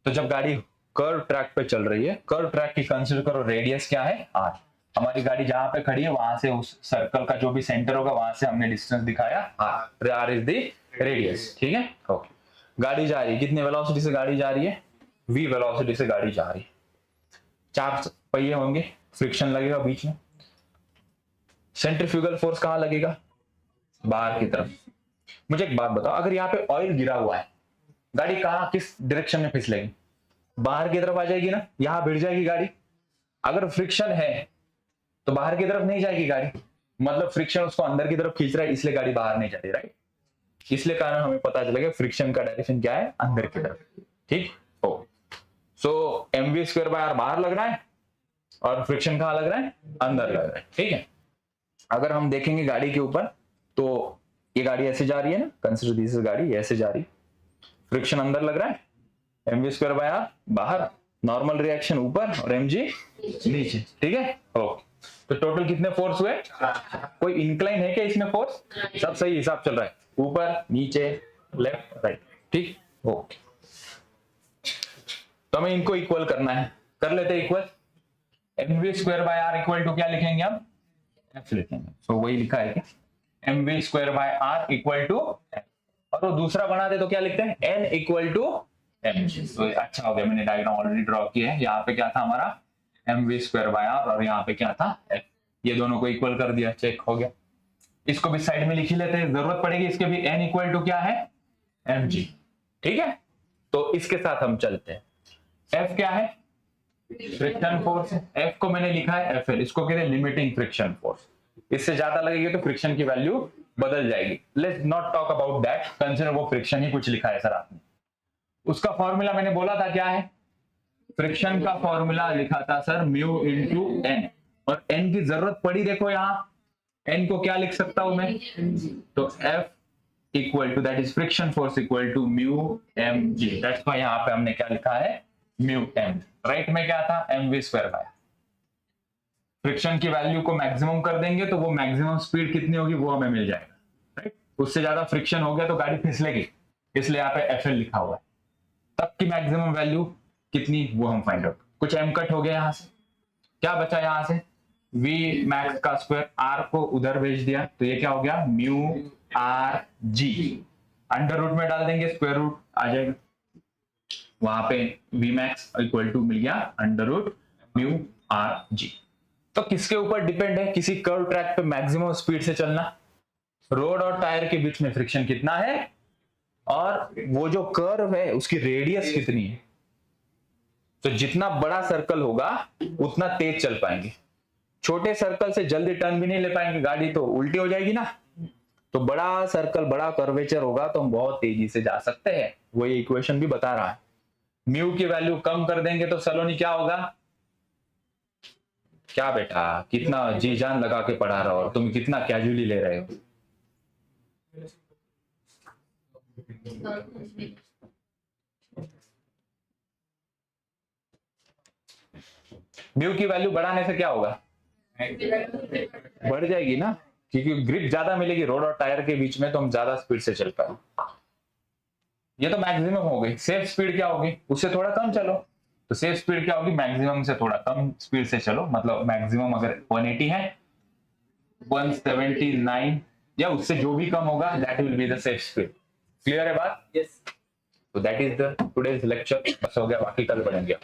तो जब गाड़ी कर्व ट्रैक पे चल रही है, कर्व ट्रैक की कंसीडर करो रेडियस क्या है आर, हमारी गाड़ी जहां पे खड़ी है वहां से उस सर्कल का जो भी सेंटर होगा वहां से हमने डिस्टेंस दिखाया R, R is the radius, ठीक है। ओके, गाड़ी जा रही है, कितनी वेलोसिटी से गाड़ी जा रही है, v वेलोसिटी से गाड़ी जा रही है, चार पहिए होंगे, फ्रिक्शन लगेगा बीच में, सेंट्रीफ्यूगल फोर्स कहां लगेगा, बाहर की तरफ। मुझे एक बात बताओ, अगर यहाँ पे ऑयल गिरा हुआ है, गाड़ी कहां किस डायरेक्शन में फिसलेगी, बाहर की तरफ आ जाएगी ना, यहां भिड़ जाएगी गाड़ी। अगर फ्रिक्शन है तो बाहर की तरफ नहीं जाएगी गाड़ी, मतलब फ्रिक्शन उसको अंदर की तरफ खींच रहा है, इसलिए गाड़ी बाहर नहीं जाती, राइट। इसलिए कारण हमें पता चलेगा फ्रिक्शन का डायरेक्शन क्या है, अंदर की तरफ, ठीक। ओ सो mv स्क्वायर बाय आर बाहर लग रहा है और फ्रिक्शन कहां लग रहा है, अंदर लग रहा है, ठीक है। अगर हम देखेंगे गाड़ी के ऊपर तो ये गाड़ी ऐसे जा रही है ना, कंसीडर दिस गाड़ी ऐसे जा रही, फ्रिक्शन अंदर लग रहा है, mv स्क्वायर बाय आर बाहर, नॉर्मल रिएक्शन ऊपर और mg नीचे, ठीक है। ओके, तो टोटल कितने फोर्स हुए, कोई इंक्लाइन है क्या इसमें फोर्स, सब सही हिसाब चल रहा है, ऊपर नीचे लेफ्ट राइट, ठीक। ओके, तो हमें इनको इक्वल करना है, कर लेते हैं equal. mv square by R equal to क्या लिखेंगे हम, एफ लिखेंगे। सो वही लिखा है क्या, mv square by R equal to F, और वो दूसरा बना दे तो क्या लिखते हैं, n इक्वल टू mg। तो अच्छा हो गया, मैंने डायग्राम ऑलरेडी ड्रॉ किया है। यहाँ पे क्या था हमारा mv स्क्वायर बाय आर, और यहाँ पे क्या था f। ये दोनों को इक्वल कर दिया, चेक हो गया। इसको भी साइड में लिख ही लेते हैं, जरूरत पड़ेगी इसके भी। n इक्वल टू क्या है, mg, ठीक है। तो इसके साथ हम चलते हैं। f क्या है, फ्रिक्शन फोर्स है। f को मैंने लिखा है fl, इसको कहते हैं लिमिटिंग फ्रिक्शन फोर्स। इससे ज्यादा लगेगी तो फ्रिक्शन की वैल्यू बदल जाएगी। Let's not talk about that, consider वो फ्रिक्शन ही कुछ लिखा है सर आपने। उसका फॉर्मूला मैंने बोला था क्या है, फ्रिक्शन का फॉर्मूला लिखा था सर म्यू इंटू एन, और एन की जरूरत पड़ी, देखो यहाँ एन को क्या लिख सकता हूं मैं, तो F equal to that is friction force equal to mu M G. That's why यहाँ पे हमने क्या लिखा है, म्यू एम। राइट में क्या था, M V square by. Friction की वैल्यू को मैक्सिमम कर देंगे तो वो मैक्सिमम स्पीड कितनी होगी वो हमें मिल जाएगा, राइट। उससे ज्यादा फ्रिक्शन हो गया तो गाड़ी फिसलेगी, इसलिए यहाँ पे एफ एल लिखा हुआ है। तब की मैक्सिमम वैल्यू कितनी वो हम फाइंड आउट। कुछ एम कट हो गया, यहाँ से क्या बचा, यहाँ से v मैक्स का स्क्वायर, r को उधर भेज दिया तो ये क्या हो गया, mu R G. Under root में डाल देंगे, स्क्वायर रूट आ जाएगा, वहां पे v मैक्स इक्वल टू मिल गया under root mu R G. तो किसके ऊपर डिपेंड है, किसी कर्व ट्रैक पे मैक्सिमम स्पीड से चलना, रोड और टायर के बीच में फ्रिक्शन कितना है, और वो जो कर्व है उसकी रेडियस कितनी है। तो जितना बड़ा सर्कल होगा उतना तेज चल पाएंगे, छोटे सर्कल से जल्दी टर्न भी नहीं ले पाएंगे, गाड़ी तो उल्टी हो जाएगी ना। तो बड़ा सर्कल, बड़ा कर्वेचर होगा तो हम बहुत तेजी से जा सकते हैं, वो ये इक्वेशन भी बता रहा है। म्यू की वैल्यू कम कर देंगे तो सलोनी क्या होगा, क्या बेटा कितना जी जान लगा के पढ़ा रहा हो और तुम कितना कैजुअली ले रहे हो। म्यू की वैल्यू बढ़ाने से क्या होगा, बढ़ जाएगी ना, क्योंकि ग्रिप ज्यादा मिलेगी रोड और टायर के बीच में, तो हम ज्यादा स्पीड से चल पाए। ये तो मैक्सिमम हो गई। सेफ स्पीड क्या होगी, उससे थोड़ा कम चलो। तो सेफ स्पीड क्या होगी, मैक्सिमम से थोड़ा कम स्पीड से चलो। मतलब मैक्सिमम अगर 180 है, 179 या उससे जो भी कम होगा that will be the safe speed. Clear है बात, यस। तो that is the today's lecture, बस हो गया, बाकी कल पढ़ेंगे।